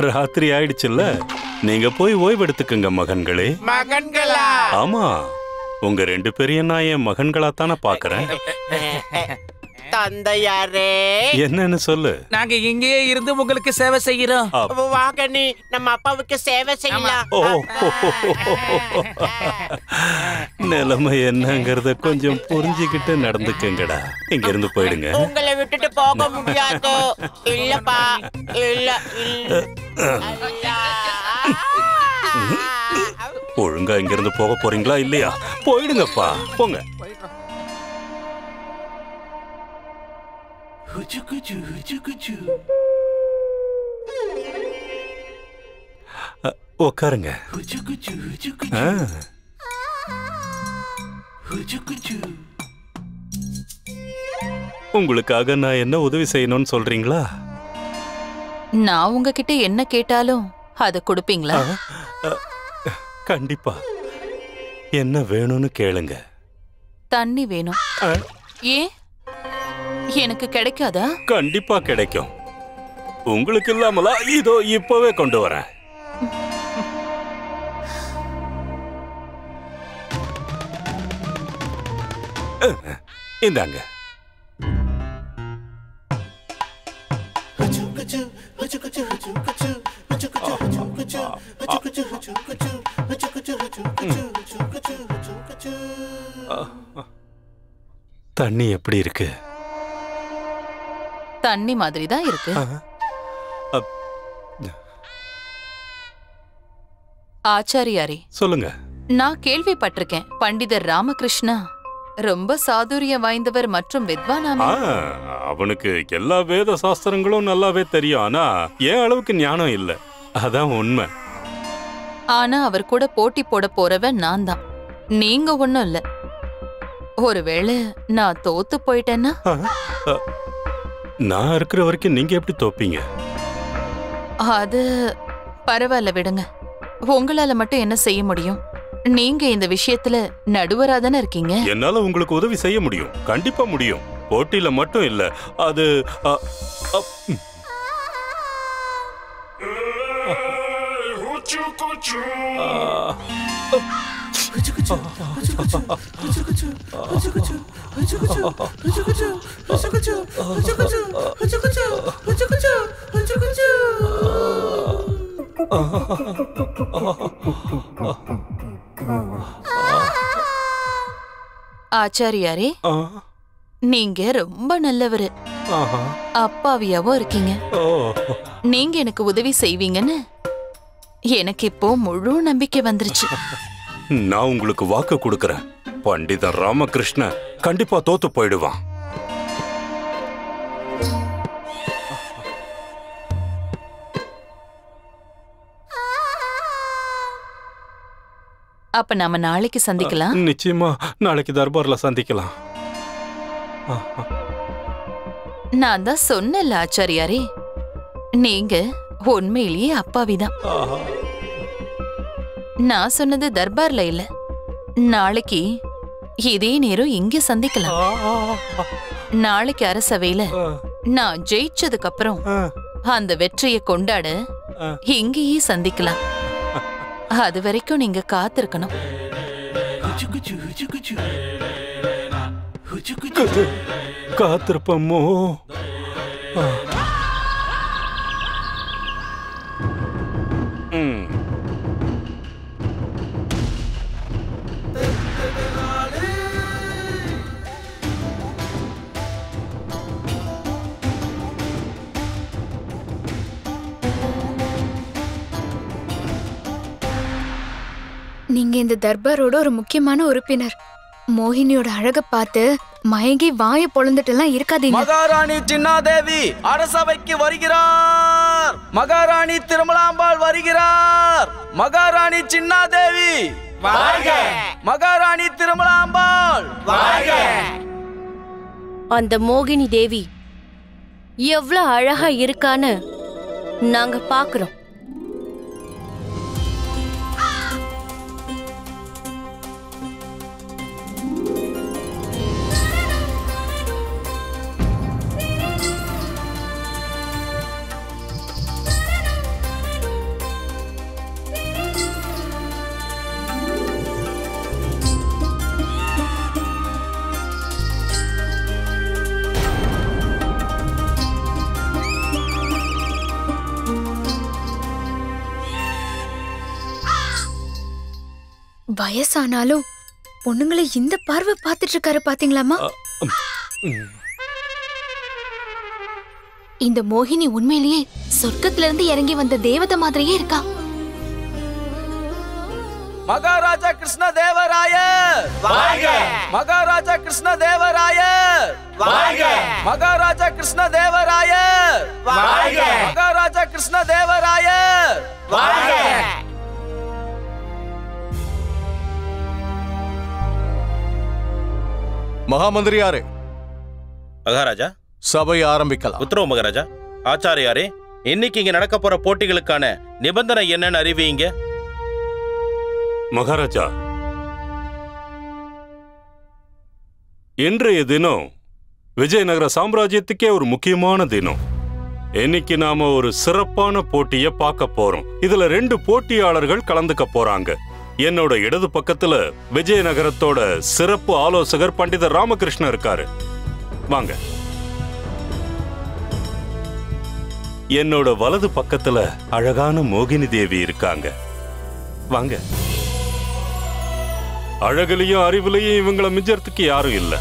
ராத்திரி ஆயிடுச்சுல்ல, நீங்க போய் ஓய்வெடுத்துக்குங்க மகன்களே. மகன்களா? ஆமா, உங்க 2 பேரையும் நான் என் மகன்களா தானே பாக்குறேன். தந்தையாரே, என்னன்னு சொல்லு. நாங்க இங்கேயே இருந்து உங்களுக்கு சேவை செய்யறோம். வாங்க நீ நம்ம அப்பாவுக்கு சேவை செய்யலாம். நிலைமை என்னங்கறத கொஞ்சம் புரிஞ்சுக்கிட்டு நடந்துக்கங்கடா. இங்க இருந்து போயிடுங்க. உங்களை விட்டுட்டு போக முடியாது. இல்லப்பா, இல்ல. ஒழுங்கா இங்க இருந்து போக போறீங்களா இல்லையா? போயிடுங்கப்பா, போங்க. உட்காருங்க. உங்களுக்காக நான் என்ன உதவி செய்யணும்னு சொல்றீங்களா? நான் உங்ககிட்ட என்ன கேட்டாலும் அதை கொடுப்பீங்களா? கண்டிப்பா. என்ன வேணும்னு கேளுங்க. தண்ணி வேணும். ஏன், எனக்கு கிடைக்காதா? கண்டிப்பா கிடைக்கும். உங்களுக்கு இல்லாமலா? இதோ இப்பவே கொண்டு வரேன். இந்தாங்க. தண்ணி எப்படி இருக்கு? தண்ணி மாதிரி தான் இருக்கு. ஆச்சாரியாரே, சொல்லுங்க. நான் கேள்விப்பட்டிருக்கேன், பண்டிதர் ராமகிருஷ்ணா ரொம்ப சாதுரியம் வாய்ந்தவர் மற்றும் வித்வானாமே. அவனுக்கு எல்லா வேத சாஸ்திரங்களும் நல்லாவே தெரியும். ஆனா ஏன் அளவுக்கு ஞானம் இல்ல. அதான் உண்மை. ஆனா அவர் கூட போட்டி போட போறவன் நான் தான். நீங்க ஒண்ணும் இல்ல. ஒருவேளை நான் தோத்து போயிட்டேன்னா? நான் இருக்கிற வரைக்கும் நீங்க எப்படி தோப்பீங்க? அது பரவாயில்ல, விடுங்க. உங்களால மட்டும் என்ன செய்ய முடியும்? நீங்க இந்த விஷயத்துல நடுவரா தானே இருக்கீங்க. என்னால உங்களுக்கு உதவி செய்ய முடியும். கண்டிப்பா முடியும். போட்டியில மட்டும் இல்ல. அது ஆச்சாரியாரே, நீங்க ரொம்ப நல்லவரு. அப்பாவியாவும் இருக்கீங்க. நீங்க எனக்கு உதவி செய்வீங்கன்னு எனக்கு இப்போ முழு நம்பிக்கை வந்துருச்சு. நான் உங்களுக்கு வாக்கு கொடுக்கறேன். பண்டிதர் ராமகிருஷ்ண கண்டிப்பா தோத்து போயிடுவான். அப்ப நாம நாளைக்கு சந்திக்கலாம். நிச்சயமா நாளைக்கு தர்பார்ல சந்திக்கலாம். நான் தான் சொன்னல ஆச்சாரியாரே, நீங்க உண்மையிலேயே அப்பாவிதான். நான் சொன்னது தர்பார்ல இல்ல. நாளைக்கு இதே நேரம் இங்க சந்திக்கலாம். நாளைக்கு அரசவையில நான் ஜெயிச்சதுக்கு அப்புறம் அந்த வெற்றியை கொண்டாட இங்கேயே சந்திக்கலாம். அது வரைக்கும் நீங்க காத்திருக்கணும். காத்திருப்பமோ? நீங்க இந்த தர்பாரோட ஒரு முக்கியமான உறுப்பினர். மோகினியோட அழக பார்த்து மயங்கி வாய பொழந்துட்டெல்லாம் இருக்காதீங்க. மகாராணி சின்னாதேவி அரசவைக்கு வருகிறார். மகாராணி திருமலாம்பாள் வருகிறார். மகாராணி சின்னாதேவி வாழ்க. மகாராணி திருமலாம்பாள் வாழ்க. அந்த மோகினி தேவி எவ்வளவு அழகா இருக்கான்னு நாங்க பாக்குறோம். வயசானாலும் பொண்ணுங்களை இந்த பார்வை பார்த்துட்டு இருக்காரு பாத்தீங்களாமா? இந்த மோகினி உண்மையிலேயே சொர்க்கத்துல இருந்து இறங்கி வந்த தேவதை மாதிரியே இருக்கா. மகாராஜா கிருஷ்ணதேவராயர் வாழ்க! மகாராஜா கிருஷ்ணதேவராயர் வாழ்க! மகாராஜா கிருஷ்ணதேவராயர் வாழ்க! மகாராஜா கிருஷ்ணதேவராயர் வாழ்க! மகாமந்திரியாரே, மகாராஜா சபை ஆரம்பிக்கலாம். உத்தரவு மகாராஜா. ஆச்சாரியாரே, இன்னைக்கு இங்க நடக்க போற போட்டிகளுக்கான நிபந்தனை என்னன்னு அறிவிங்க. மகாராஜா, இன்றைய தினம் விஜயநகர சாம்ராஜ்யத்துக்கே ஒரு முக்கியமான தினம். இன்னைக்கு நாம ஒரு சிறப்பான போட்டியை பார்க்க போறோம். இதுல 2 போட்டியாளர்கள் கலந்துக்க போறாங்க. என்னோட இடது பக்கத்துல விஜயநகரத்தோட சிறப்பு ஆலோசகர் பண்டிதர் ராமகிருஷ்ணன் இருக்காரு. வாங்க. என்னோட வலது பக்கத்துல அழகான மோகினி தேவி இருக்காங்க. வாங்க. அழகுலையும் அறிவுலையும் இவங்களை மிஞ்சறதுக்கு யாரும் இல்ல.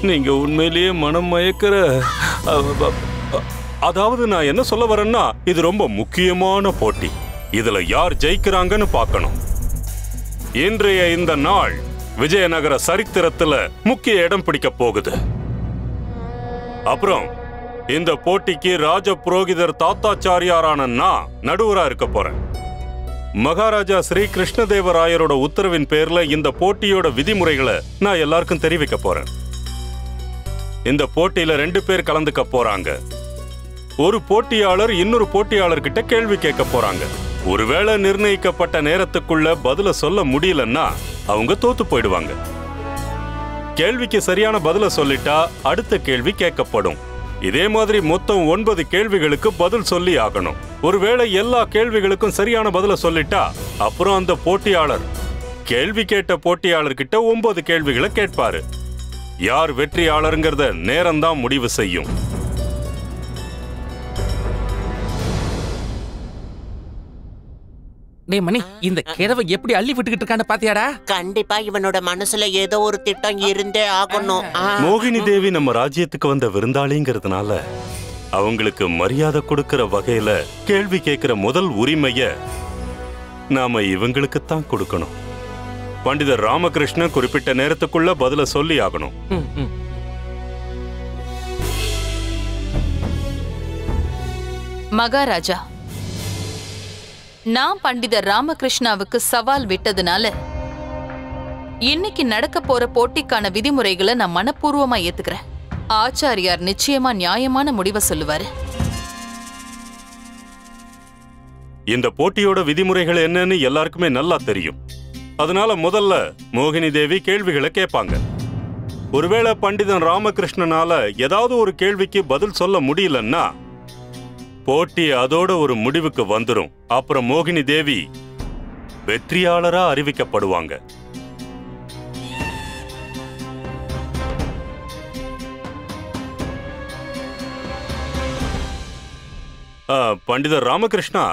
நீங்க உண்மையிலேயே மனம் மயக்கிற, அதாவது நான் என்ன சொல்ல வரேன்னா, இது ரொம்ப முக்கியமான போட்டி. இதுல யார் ஜெயிக்கிறாங்கன்னு பார்க்கணும். இன்றைய இந்த நாள் விஜயநகர சரித்திரத்துல முக்கிய இடம் பிடிக்க போகுது. அப்புறம் இந்த போட்டிக்கு ராஜ புரோகிதர் தாத்தாச்சாரியாரான நான் நடுவரா இருக்க போறேன். மகாராஜா ஸ்ரீ கிருஷ்ணதேவராயரோட உத்தரவின் பேர்ல இந்த போட்டியோட விதிமுறைகளை நான் எல்லாருக்கும் தெரிவிக்க போறேன். இந்த போட்டியில 2 பேர் கலந்துக்க போறாங்க. ஒரு போட்டியாளர் இன்னொரு போட்டியாளர் கிட்ட கேள்வி கேட்க போறாங்க. ஒருவேளை நிர்ணயிக்கப்பட்ட நேரத்துக்குள்ள பதில சொல்ல முடியலன்னா அவங்க தோத்து போயிடுவாங்க. கேள்விக்கு சரியான பதில சொல்லிட்டா அடுத்த கேள்வி கேட்கப்படும். இதே மாதிரி மொத்தம் 9 கேள்விகளுக்கு பதில் சொல்லி ஆகணும். ஒருவேளை எல்லா கேள்விகளுக்கும் சரியான பதில சொல்லிட்டா அப்புறம் அந்த போட்டியாளர் கேள்வி கேட்ட போட்டியாளர்கிட்ட 9 கேள்விகளை கேட்பாரு. யார் வெற்றியாளருங்கிறத நேரம்தான் முடிவு செய்யும். டே மணி, இந்த கிழவை எப்படி அள்ளி விட்டுக்கிட்டு இருக்கான்னு பாத்தியாடா? கண்டிப்பா இவனோட மனசுல ஏதோ ஒரு திட்டம் இருந்தே ஆகணும். மோகினி தேவி நம்ம ராஜ்யத்துக்கு வந்த விருந்தாளிங்கிறதுனால அவங்களுக்கு மரியாதை கொடுக்கிற வகையில கேள்வி கேட்கிற முதல் உரிமைய நாம இவங்களுக்குத்தான் கொடுக்கணும். பண்டிதர் ராமகிருஷ்ணன் குறிப்பிட்ட நேரத்துக்குள்ள பதில சொல்லி ஆகணும். மகாராஜா, நான் பண்டிதர் ராமகிருஷ்ணாவுக்கு சவால் விட்டதுனால இன்னைக்கு நடக்க போற போட்டிக்கான விதிமுறைகளை நான் மனப்பூர்வமா ஏத்துக்கிறேன். ஆச்சாரியார் நிச்சயமா நியாயமான முடிவை சொல்லுவாரு. இந்த போட்டியோட விதிமுறைகள் என்னன்னு எல்லாருக்குமே நல்லா தெரியும். அதனால முதல்ல மோகினி தேவி கேள்விகளை கேட்பாங்க. ஒருவேளை பண்டிதன் ராமகிருஷ்ணனால ஏதாவது ஒரு கேள்விக்கு பதில் சொல்ல முடியலன்னா போட்டி அதோட ஒரு முடிவுக்கு வந்துரும். அப்புறம் மோகினி தேவி வெற்றியாளரா அறிவிக்கப்படுவாங்க. பண்டிதர் ராமகிருஷ்ணா,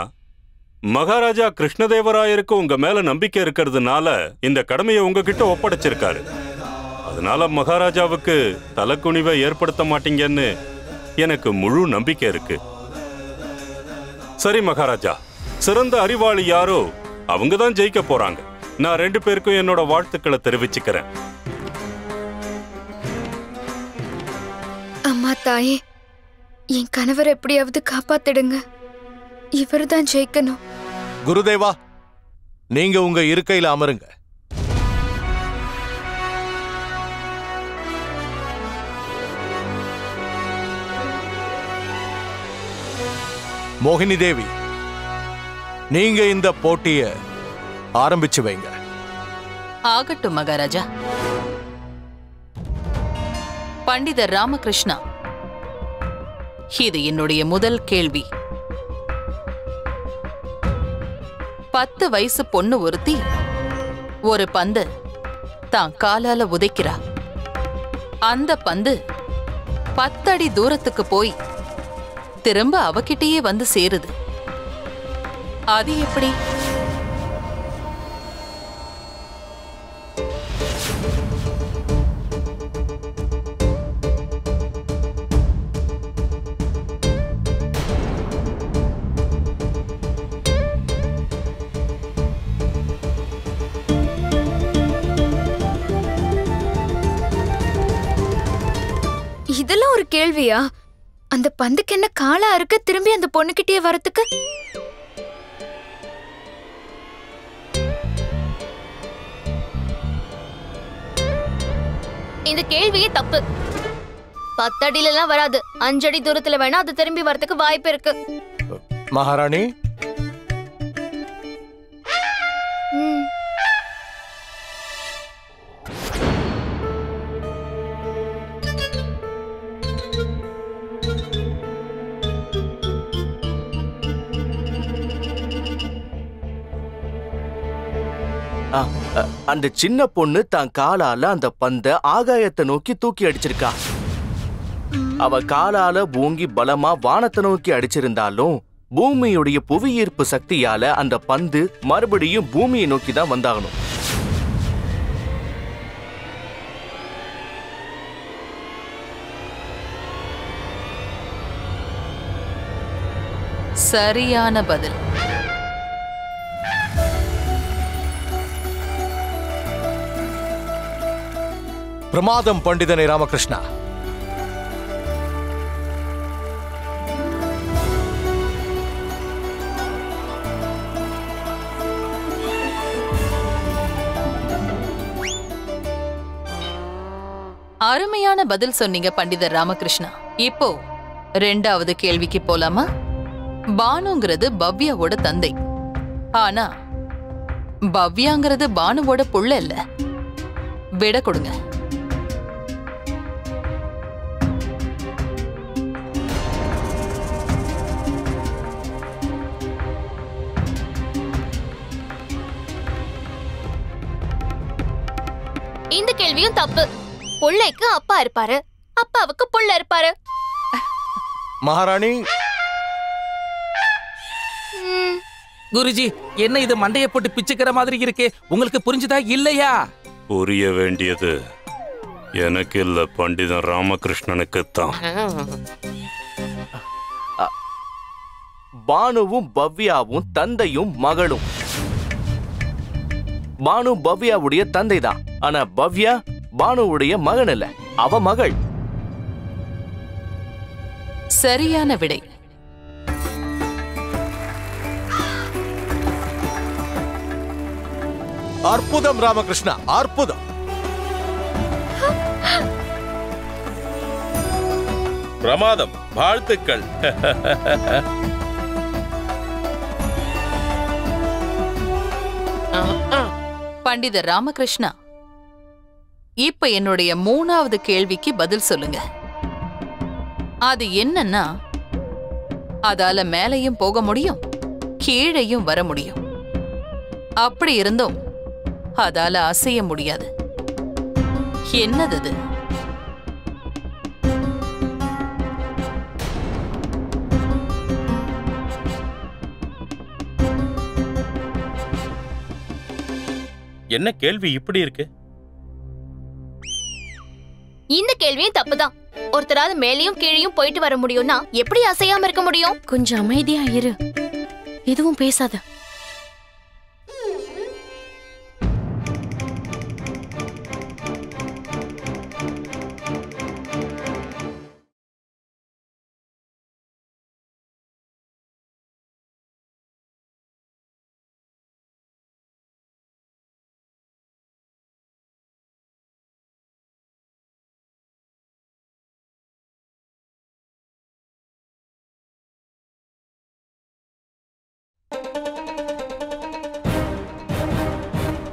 மகாராஜா கிருஷ்ணதேவராயருக்கு உங்க மேல நம்பிக்கை இருக்கிறதுனால இந்த கடமையை உங்ககிட்ட ஒப்படைச்சிருக்காரு. அதனால மகாராஜாவுக்கு தலக்குனிவை ஏற்படுத்த மாட்டீங்கன்னு எனக்கு முழு நம்பிக்கை இருக்கு. சரி மகாராஜா, சிறந்த அறிவாளி யாரோ அவங்க தான் ஜெயிக்க போறாங்க. நான் 2 பேருக்கும் என்னோட வாழ்த்துக்களை தெரிவிச்சுக்கிறேன். அம்மா தாயே, என் கணவர் எப்படியாவது காப்பாத்திடுங்க. இவர்தான் ஜெயிக்கணும். குருதேவா, நீங்க உங்க இருக்கையில அமருங்க. மோகினி தேவி, நீங்க இந்த போட்டிய ஆரம்பிச்சு வைங்க. ஆகட்டும் மகாராஜா. பண்டிதர் ராமகிருஷ்ணா, இது என்னுடைய முதல் கேள்வி. 10 வயசு பொண்ணு ஒருத்தி ஒரு பந்து தான் காலால உதைக்கிறா. அந்த பந்து 10 அடி தூரத்துக்கு போய் திரும்ப அவகிட்டயே வந்து சேருது. அது எப்படி? இதெல்லாம் ஒரு கேள்வியா? அந்த பந்துக்கு என்ன காலா இருக்கு திரும்பி அந்த பொண்ணுகிட்டயே வரதுக்கு? இந்த கேள்வியே தப்பு. 10 அடியில எல்லாம் வராது. 5 அடி தூரத்துல வேணா அது திரும்பி வரதுக்கு வாய்ப்பு இருக்கு. மகாராணி, அந்த சின்ன பொண்ணு தான் காலால அந்த பந்தை ஆகாயத்தை நோக்கி தூக்கி அடிச்சிருக்கா. அவ காலால பூங்கி பலமா வானத்தை நோக்கி அடிச்சிருந்தாலும் பூமியுடைய புவியீர்ப்பு சக்தியால அந்த பந்து மறுபடியும் பூமியை நோக்கி தான் வந்தாகணும். சரியான பதில். பிரமாதம் பண்டிதனை ராமகிருஷ்ணா. அருமையான பதில் சொன்னீங்க பண்டிதர் ராமகிருஷ்ணா. இப்போ 2வது கேள்விக்கு போலாமா? பானுங்கிறது பவ்யாவோட தந்தை. ஆனா பவ்யாங்கிறது பானுவோட புள்ள இல்ல. விட கொடுங்க. இந்த கேள்வியும் தப்பு. புள்ளைக்கு அப்பா இருப்பாரு, அப்பாவுக்கு புள்ள இருப்பாரு. மகாராணி, குருஜி, என்ன இது மண்டைய போட்டு பிச்சுக்கிற மாதிரி இருக்கு? உங்களுக்கு புரிஞ்சுதா இல்லையா? புரிய வேண்டியது எனக்கு இல்ல, பண்டிதன் ராமகிருஷ்ணனுக்குத்தான். பானுவும் பவ்யாவும் தந்தையும் மகளும். பானு பவ்யாவுடைய தந்தை தான். ஆனா பவ்யா பானுவுடைய மகன் இல்ல, அவ மகள். சரியான விடை. அற்புதம் ராமகிருஷ்ணா, அற்புதம். பிரமாதம், வாழ்த்துக்கள். பண்டிதர் ராமகிருஷ்ணா, இப்ப என்னுடைய 3வது கேள்விக்கு பதில் சொல்லுங்க. அது என்னன்னா, அதால மேலையும் போக முடியும், கீழையும் வர முடியும். அப்படி இருந்தும் அதால அசைய முடியாது. என்னது அது? என்ன கேள்வி இப்படி இருக்கு? இந்த கேள்வியும் தப்புதான். ஒருத்தராவது மேலையும் கீழையும் போயிட்டு வர முடியும்னா எப்படி அசையாம இருக்க முடியும்? கொஞ்சம் அமைதியா இரு, எதுவும் பேசாத.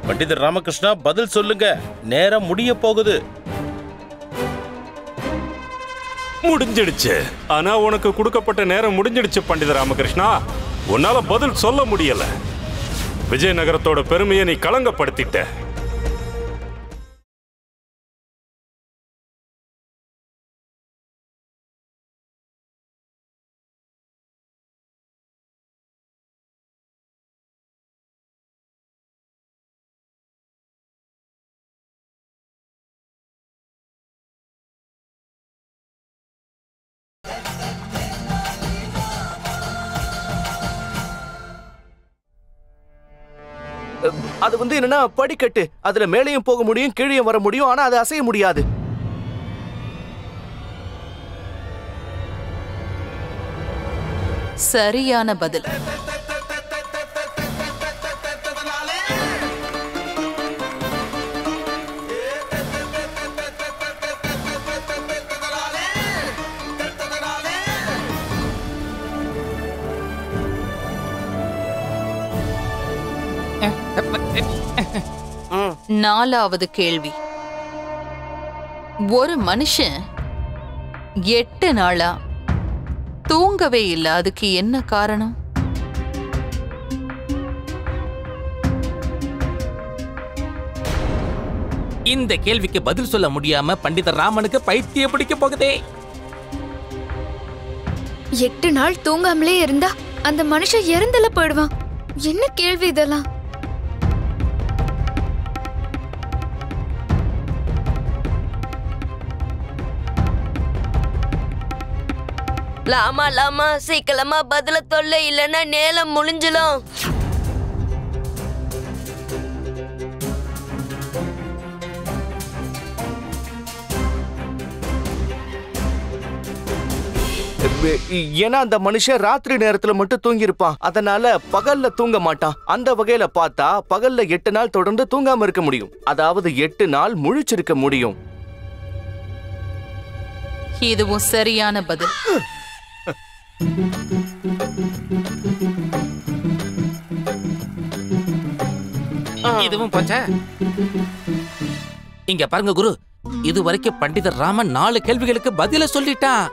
பண்டிதர் ராமகிருஷ்ணா பதில் சொல்லுங்க, நேரம் முடிய போகுது. முடிஞ்சிடுச்சு. ஆனா உனக்கு கொடுக்கப்பட்ட நேரம் முடிஞ்சிடுச்சு பண்டித ராமகிருஷ்ணா. உன்னால பதில் சொல்ல முடியல. விஜயநகரத்தோட பெருமையை நீ களங்கப்படுத்திட்ட. அது என்னன்னா படிக்கட்டு. அதுல மேலேயும் போக முடியும், கீழே வர முடியும், ஆனா அது அசைய முடியாது. சரியான பதில். நாலாவது கேள்வி. ஒரு மனுஷன் 8 நாளா தூங்கவே இல்லை. அதுக்கு என்ன காரணம்? இந்த கேள்விக்கு பதில் சொல்ல முடியாம பண்டிதர் ராமனுக்கு பைத்தியம் பிடிக்க போகுதே. 8 நாள் தூங்காமலே இருந்தா அந்த மனுஷன் இறந்தல போயிடுவான். என்ன கேள்வி இதெல்லாம்? லாமா லாமா சீக்கிரமா பதில தொல்ல, இல்லன்னா நேரம் முடிஞ்சிடும். ஏன்னா அந்த மனுஷன் ராத்திரி நேரத்துல மட்டும் தூங்கி இருப்பான். அதனால பகல்ல தூங்க மாட்டான். அந்த வகையில பார்த்தா பகல்ல 8 நாள் தொடர்ந்து தூங்காம இருக்க முடியும். அதாவது 8 நாள் முழிச்சிருக்க முடியும். இதுவும் சரியான பதில். இதுவும் போச்சா? இங்க பாருங்க குரு, இதுவரைக்கும் பண்டிதர் ராமன் 4 கேள்விகளுக்கு பதில சொல்லிட்டான்.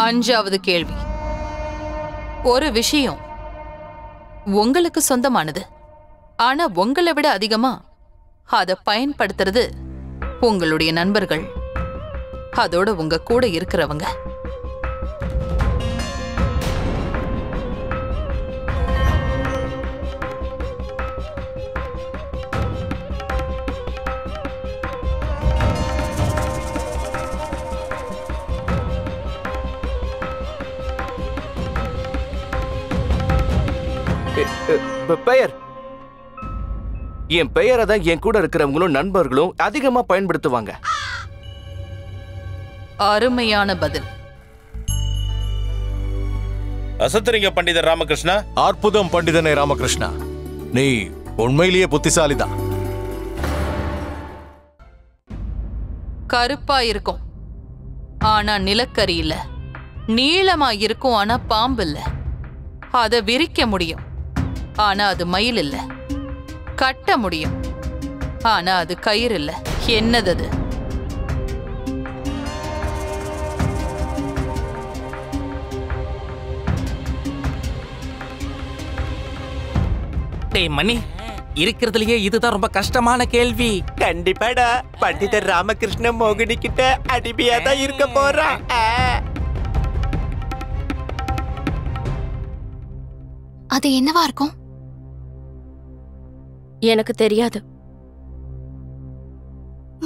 5வது கேள்வி. ஒரு விஷயம் உங்களுக்கு சொந்தமானது, ஆனா உங்களை விட அதிகமா அதை பயன்படுத்துறது உங்களுடைய நண்பர்கள், அதோட உங்க கூட இருக்கிறவங்க. பெயர். என் பெயரை தான் என் கூட இருக்கிறவங்களும் நண்பர்களும் அதிகமா பயன்படுத்துவாங்க. அருமையான பதில். அசத்துறீங்க பண்டிதர் ராமகிருஷ்ணா. அற்புதம் பண்டிதனே ராமகிருஷ்ணா, நீ உண்மையிலேயே புத்திசாலிதான். கருப்பா இருக்கும் ஆனா நிலக்கரி இல்ல. நீளமா இருக்கும் ஆனா பாம்பு இல்ல. அதை விரிக்க முடியும் ஆனா அது மயில் இல்ல. கட்ட முடியும் ஆனா அது கயிறு இல்ல. என்னது அது? டேய் மணி, இருக்கிறதுலயே இதுதான் ரொம்ப கஷ்டமான கேள்வி. கண்டிப்பாடா, பண்டிதர் ராமகிருஷ்ண மோகினி கிட்ட அடிமையா தான் இருக்க போறான். அது என்னவா இருக்கும்? எனக்கு தெரியாது.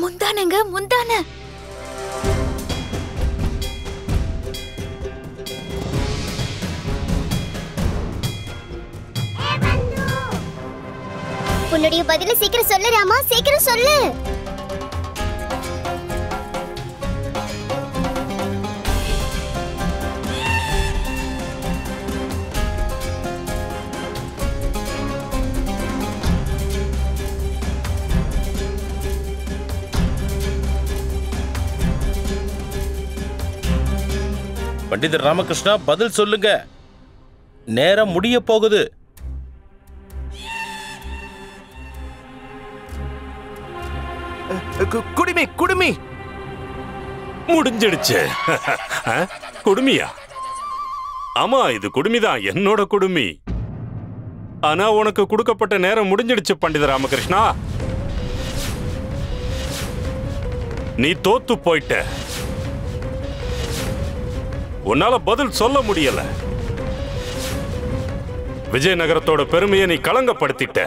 முந்தானங்க, முந்தான. உன்னுடைய பதில சீக்கிரம் சொல்லு ராமா, சீக்கிரம் சொல்லு. பண்டிதர் ராமகிருஷ்ணா பதில் சொல்லுங்க, நேரம் முடிய போகுது. குடுமி குடுமி முடிஞ்சிடுச்சு. குடுமியா? ஆமா, இது குடுமிதான், என்னோட குடுமி. ஆனா உனக்கு கொடுக்கப்பட்ட நேரம் முடிஞ்சிடுச்சு பண்டித ராமகிருஷ்ணா. நீ தோத்து போயிட்ட. உன்னால பதில் சொல்ல முடியல. விஜயநகரத்தோட பெருமையை நீ களங்கப்படுத்திட்ட.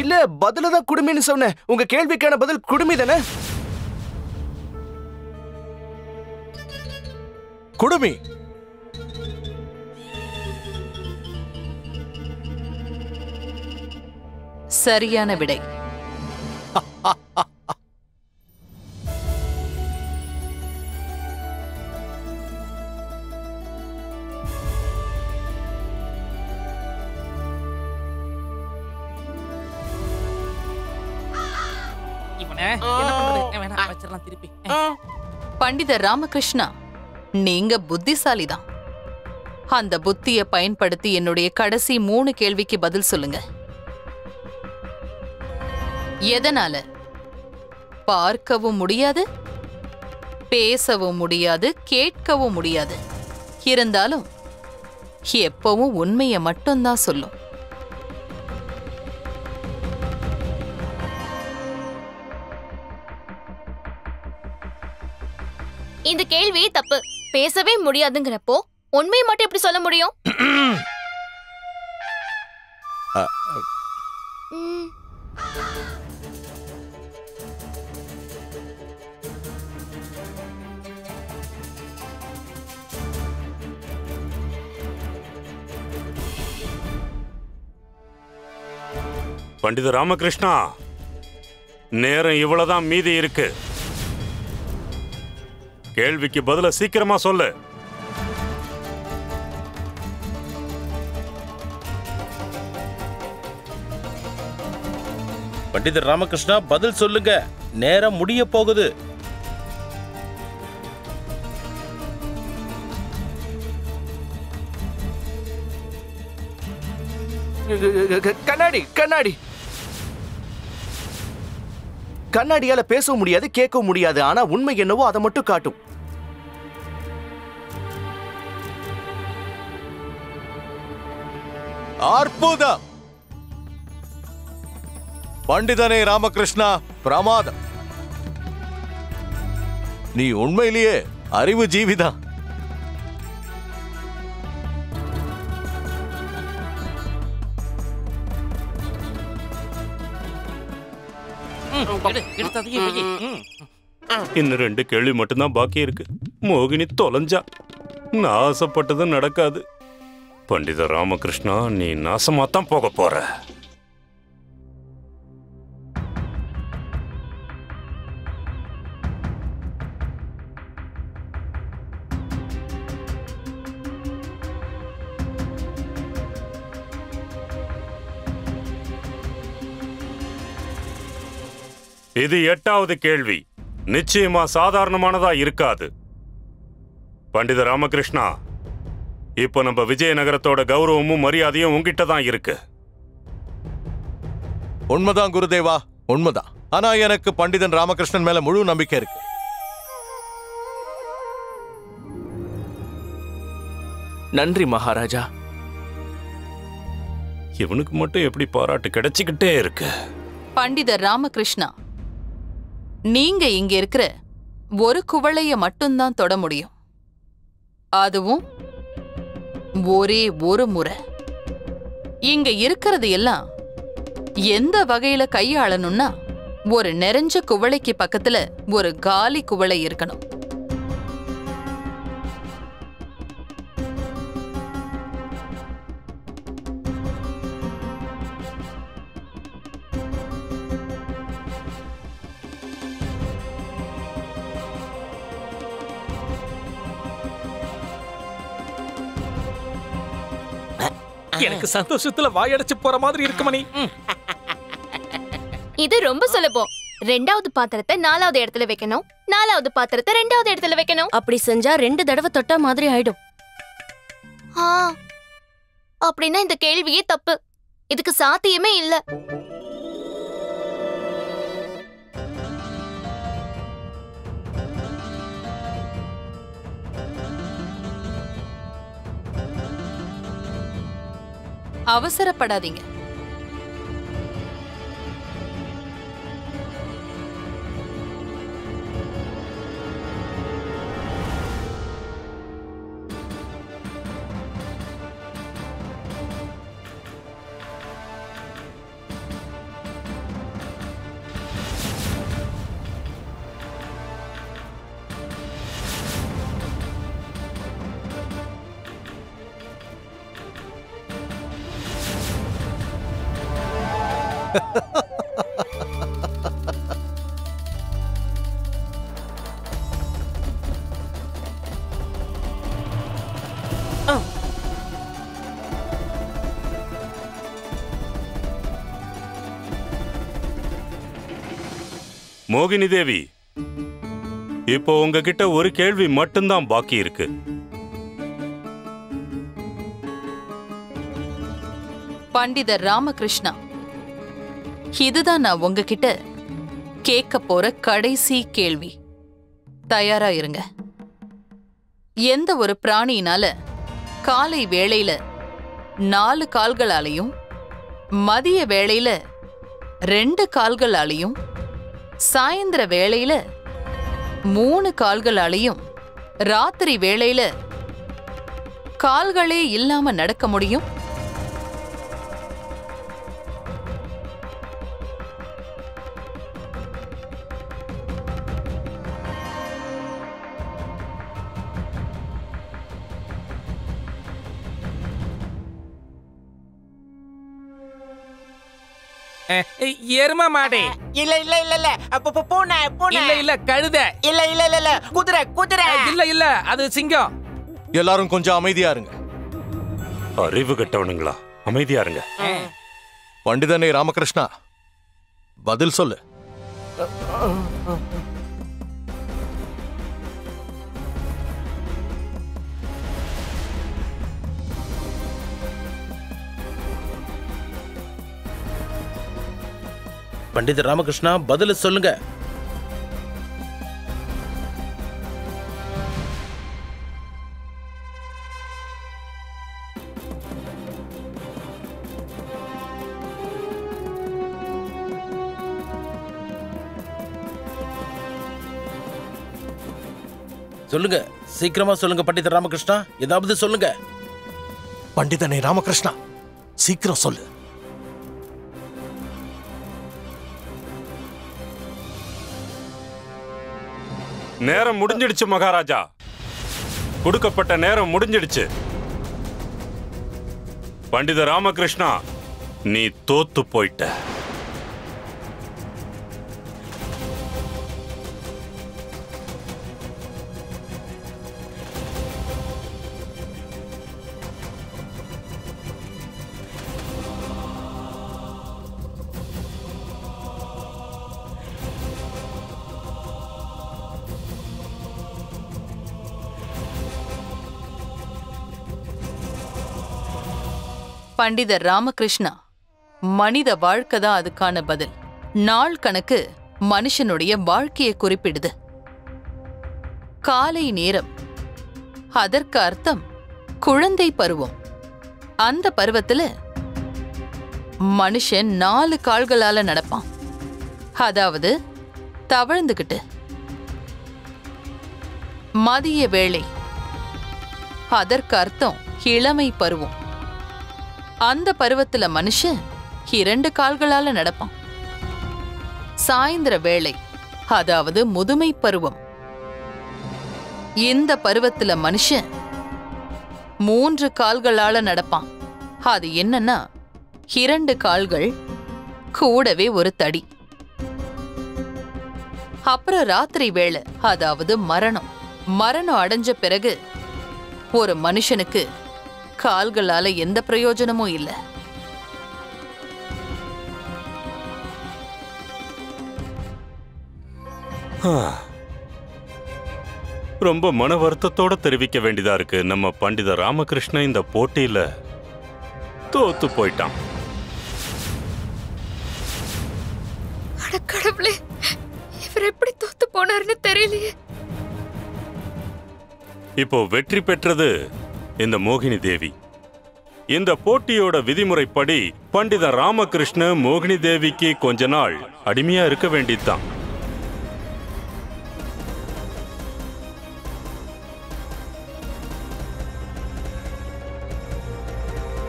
இல்ல, பதிலதான் குடுமின்னு சொன்னேன். உங்க கேள்விக்கான பதில் குடுமி தானே? குடுமி. சரியான விடை. பண்டித ராமகிருஷ்ணா, நீங்க புத்திசாலிதான். அந்த புத்தியை பயன்படுத்தி என்னுடைய கடைசி 3 கேள்விக்கு பதில் சொல்லுங்க. எதனால பார்க்கவும் முடியாது, பேசவும் முடியாது, கேட்கவும் முடியாது, இருந்தாலும் எப்பவும் உண்மையை மட்டும்தான் சொல்லும்? இந்த கேள்வி தப்பு. பேசவே முடியாதுங்கிறப்போ உண்மையை மட்டும் எப்படி சொல்ல முடியும்? பண்டித ராமகிருஷ்ணா, நேரம் இவ்வளவுதான் மீதி இருக்கு. கேள்விக்கு பதில சீக்கிரமா சொல்லு. பண்டிதர் ராமகிருஷ்ணா, பதில் சொல்லுங்க, நேரம் முடிய போகுது. கண்ணாடி கண்ணாடி கண்ணாடியால பேசவும் முடியாது, கேட்கவும் முடியாது. ஆனா உண்மை என்னவோ அதை மட்டும் காட்டும். அற்புதம் பண்டிதனே ராமகிருஷ்ணா, பிரமாதம். நீ உண்மையிலேயே அறிவு ஜீவிதான். இன்னும் 2 கேள்வி மட்டும்தான் பாக்கி இருக்கு. மோகினி தொலைஞ்சா நான் ஆசைப்பட்டது நடக்காது. பண்டித ராமகிருஷ்ணா, நீ நாசமாத்தான் போக போற. இது 8வது கேள்வி. நிச்சயமா சாதாரணமானதா இருக்காது. பண்டித ராமகிருஷ்ணா, இப்ப நம்ம விஜயநகரத்தோட கௌரவமும் மரியாதையும் உங்ககிட்ட தான் இருக்கு. உண்மைதான் குருதேவா, உண்மைதான். ஆனா எனக்கு பண்டிதன் ராமகிருஷ்ணன் மேல முழு நம்பிக்கை இருக்கு. நன்றி மகாராஜா. இவனுக்கு மட்டும் எப்படி பாராட்டு கிடைச்சிக்கிட்டே இருக்கு. பண்டித ராமகிருஷ்ணா, நீங்க இங்க இருக்கிற ஒரு குவளைய மட்டும்தான் தொட முடியும். அதுவும் ஒரே ஒரு முறை. இங்க இருக்கிறது எல்லாம் எந்த வகையில கையாளணும்னா, ஒரு நிறைஞ்ச குவளைக்கு பக்கத்துல ஒரு காலி குவளை இருக்கணும். எனக்கு சந்தோஷத்துல வாயடைச்சு போற மாதிரி இருக்கு மணி. இது ரொம்ப சுலபம். ரெண்டாவது பாத்திரத்தை 4வது இடத்துல வைக்கணும், 4வது பாத்திரத்தை 2வது இடத்துல வைக்கணும். அப்படி செஞ்சா 2 தடவை தொட்டா மாதிரி ஆயிடும். அப்படின்னா இந்த கேள்வியே தப்பு. இதுக்கு சாத்தியமே இல்ல. அவசரப்படாதீங்க. மோகினி தேவி, இப்போ உங்ககிட்ட ஒரு கேள்வி மட்டும்தான் பாக்கி இருக்கு. பண்டிதர் ராமகிருஷ்ணா, இதுதான் நான் உங்ககிட்ட கேட்க போற கடைசி கேள்வி. தயாரா இருங்க. எந்த ஒரு பிராணியினால காலை வேளையில 4 கால்களாலையும் மதிய வேளையில 2 கால்களாலையும் சாயந்தர வேளையில 3 கால்களாலையும் ராத்திரி வேளையில கால்களே இல்லாம நடக்க முடியும்? எரும மாடு. இல்ல இல்ல இல்ல இல்ல பூனை பூனை. இல்ல இல்ல கழுத. இல்ல இல்ல இல்ல இல்ல குதிரை குதிரை. இல்ல இல்ல அது சிங்கம். எல்லாரும் கொஞ்சம் அமைதியா இருங்க. அறிவு கெட்டவனுங்களா, அமைதியா இருங்க. பண்டிதனே ராமகிருஷ்ணா, பதில் சொல்லு. பண்டிதர் ராமகிருஷ்ணா, பதில் சொல்லுங்க. சொல்லுங்க, சீக்கிரமா சொல்லுங்க பண்டிதர் ராமகிருஷ்ணா, ஏதாவது சொல்லுங்க. பண்டிதனே ராமகிருஷ்ணா, சீக்கிரம் சொல்லு. நேரம் முடிஞ்சிடுச்சு மகாராஜா. கொடுக்கப்பட்ட நேரம் முடிஞ்சிடுச்சு. பண்டித ராமகிருஷ்ணா, நீ தோத்து போயிட்ட. பண்டிதர் ராமகிருஷ்ணா, மனித வாழ்க்கை தான் அதுக்கான பதில். நாள் கணக்கு மனுஷனுடைய வாழ்க்கையை குறிப்பிடுது. காலை நேரம், அதற்கு அர்த்தம் குழந்தை பருவம். அந்த பருவத்துல மனுஷன் 4 கால்களால நடப்பான், அதாவது தவழ்ந்துகிட்டு. மதிய வேளை, அதற்கு அர்த்தம் இளமை பருவம். அந்த பருவத்துல மனுஷன் 2 கால்களால நடப்பான். சாயந்திர வேளை, அதாவது முதுமை பருவம். இந்த பருவத்துல மனுஷன் 3 கால்களால நடப்பான். அது என்னன்னா 2 கால்கள் கூடவே ஒரு தடி. அப்புறம் ராத்திரி வேளை, அதாவது மரணம். மரணம் அடைஞ்ச பிறகு ஒரு மனுஷனுக்கு கால்களால எந்த பிரயோஜனமும் இல்ல. ரொம்ப மன வருத்தத்தோட தெரிவிக்க வேண்டியதா இருக்கு. நம்ம பண்டித ராமகிருஷ்ணன் இந்த போட்டியில தோத்து போயிட்டான். அட கடவுளே, இவர் எப்படி தோத்து போனாருன்னு தெரியலையே. இப்போ வெற்றி பெற்றது இந்த மோகினி தேவி. இந்த போட்டியோட விதிமுறைப்படி பண்டித ராமகிருஷ்ண மோகினி தேவிக்கு கொஞ்ச நாள் அடிமையா இருக்க வேண்டியதுதான்.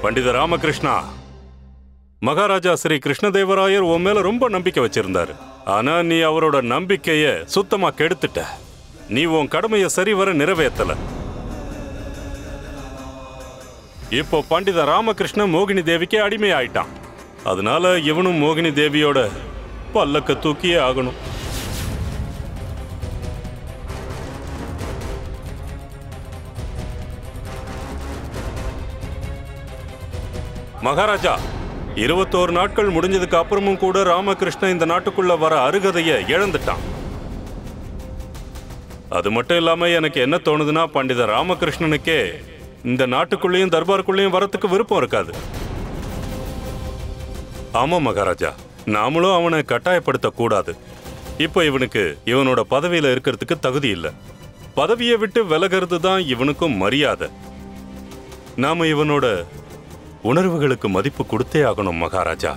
பண்டித ராமகிருஷ்ணா, மகாராஜா ஸ்ரீ கிருஷ்ணதேவராயர் உன் மேல ரொம்ப நம்பிக்கை வச்சிருந்தாரு. ஆனா நீ அவரோட நம்பிக்கைய சுத்தமா கெடுத்துட்ட. நீ உன் கடமையை சரிவர நிறைவேற்றல. இப்போ பண்டித ராமகிருஷ்ண மோகினி தேவிக்கு அடிமை ஆயிட்டான். அதனால இவனும் மோகினி தேவியோட பல்லக்க தூக்கியே ஆகணும். மகாராஜா, 21 நாட்கள் முடிஞ்சதுக்கு அப்புறமும் கூட ராமகிருஷ்ணன் இந்த நாட்டுக்குள்ள வர அருகதையை இழந்துட்டான். அது மட்டும் இல்லாம எனக்கு என்ன தோணுதுன்னா, பண்டித ராமகிருஷ்ணனுக்கே இந்த நாட்டுக்குள்ளேயும் தர்பாருக்குள்ளேயும் வரத்துக்கு விருப்பம் இருக்காது. ஆமா மகாராஜா, நாமளும் அவனை கட்டாயப்படுத்த கூடாது. இப்போ இவனுக்கு இவனோட பதவியில இருக்கிறதுக்கு தகுதி இல்லை. பதவியை விட்டு விலகிறது தான் இவனுக்கும் மரியாதை. நாம இவனோட உணர்வுகளுக்கு மதிப்பு கொடுத்தே ஆகணும் மகாராஜா.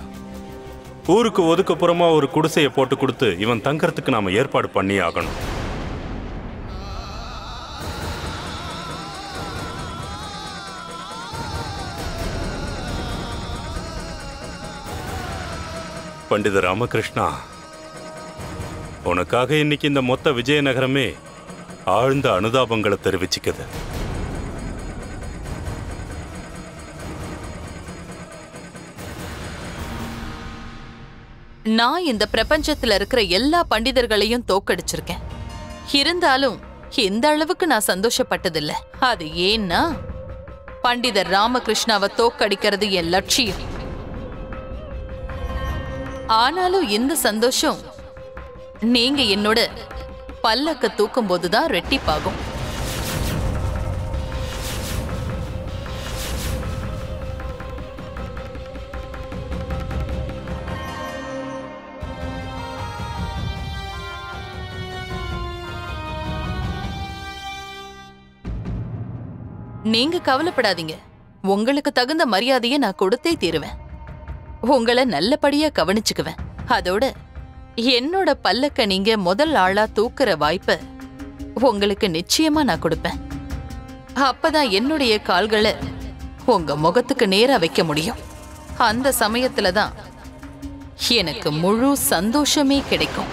ஊருக்கு ஒதுக்குப்புறமா ஒரு குடிசையை போட்டு கொடுத்து இவன் தங்கறதுக்கு நாம ஏற்பாடு பண்ணி ஆகணும். பண்டித ராமகிருஷ்ணா, உனக்காக இன்னைக்கு இந்த மொத்த விஜயநகரமே ஆழ்ந்த அனுதாபங்களை தெரிவிச்சுக்குது. நான் இந்த பிரபஞ்சத்துல இருக்கிற எல்லா பண்டிதர்களையும் தோக்கடிச்சிருக்கேன். இருந்தாலும் இந்த அளவுக்கு நான் சந்தோஷப்பட்டதில்ல. அது ஏன்னா பண்டிதர் ராமகிருஷ்ணாவை தோக்கடிக்கிறது என் லட்சியம். ஆனாலும் இந்த சந்தோஷம் நீங்க என்னோட பல்லக்க தூக்கும் போதுதான் ரெட்டிப்பாகும். நீங்க கவலைப்படாதீங்க. உங்களுக்கு தகுந்த மரியாதையை நான் கொடுத்தே தீருவேன். உங்களை நல்லபடியா கவனிச்சுக்குவேன். அதோட என்னோட பல்லக்க நீங்க முதல் ஆளா தூக்குற வாய்ப்பை உங்களுக்கு நிச்சயமா நான் கொடுப்பேன். அப்பதான் என்னுடைய கால்களை உங்க முகத்துக்கு நேரா வைக்க முடியும். அந்த சமயத்துலதான் எனக்கு முழு சந்தோஷமே கிடைக்கும்.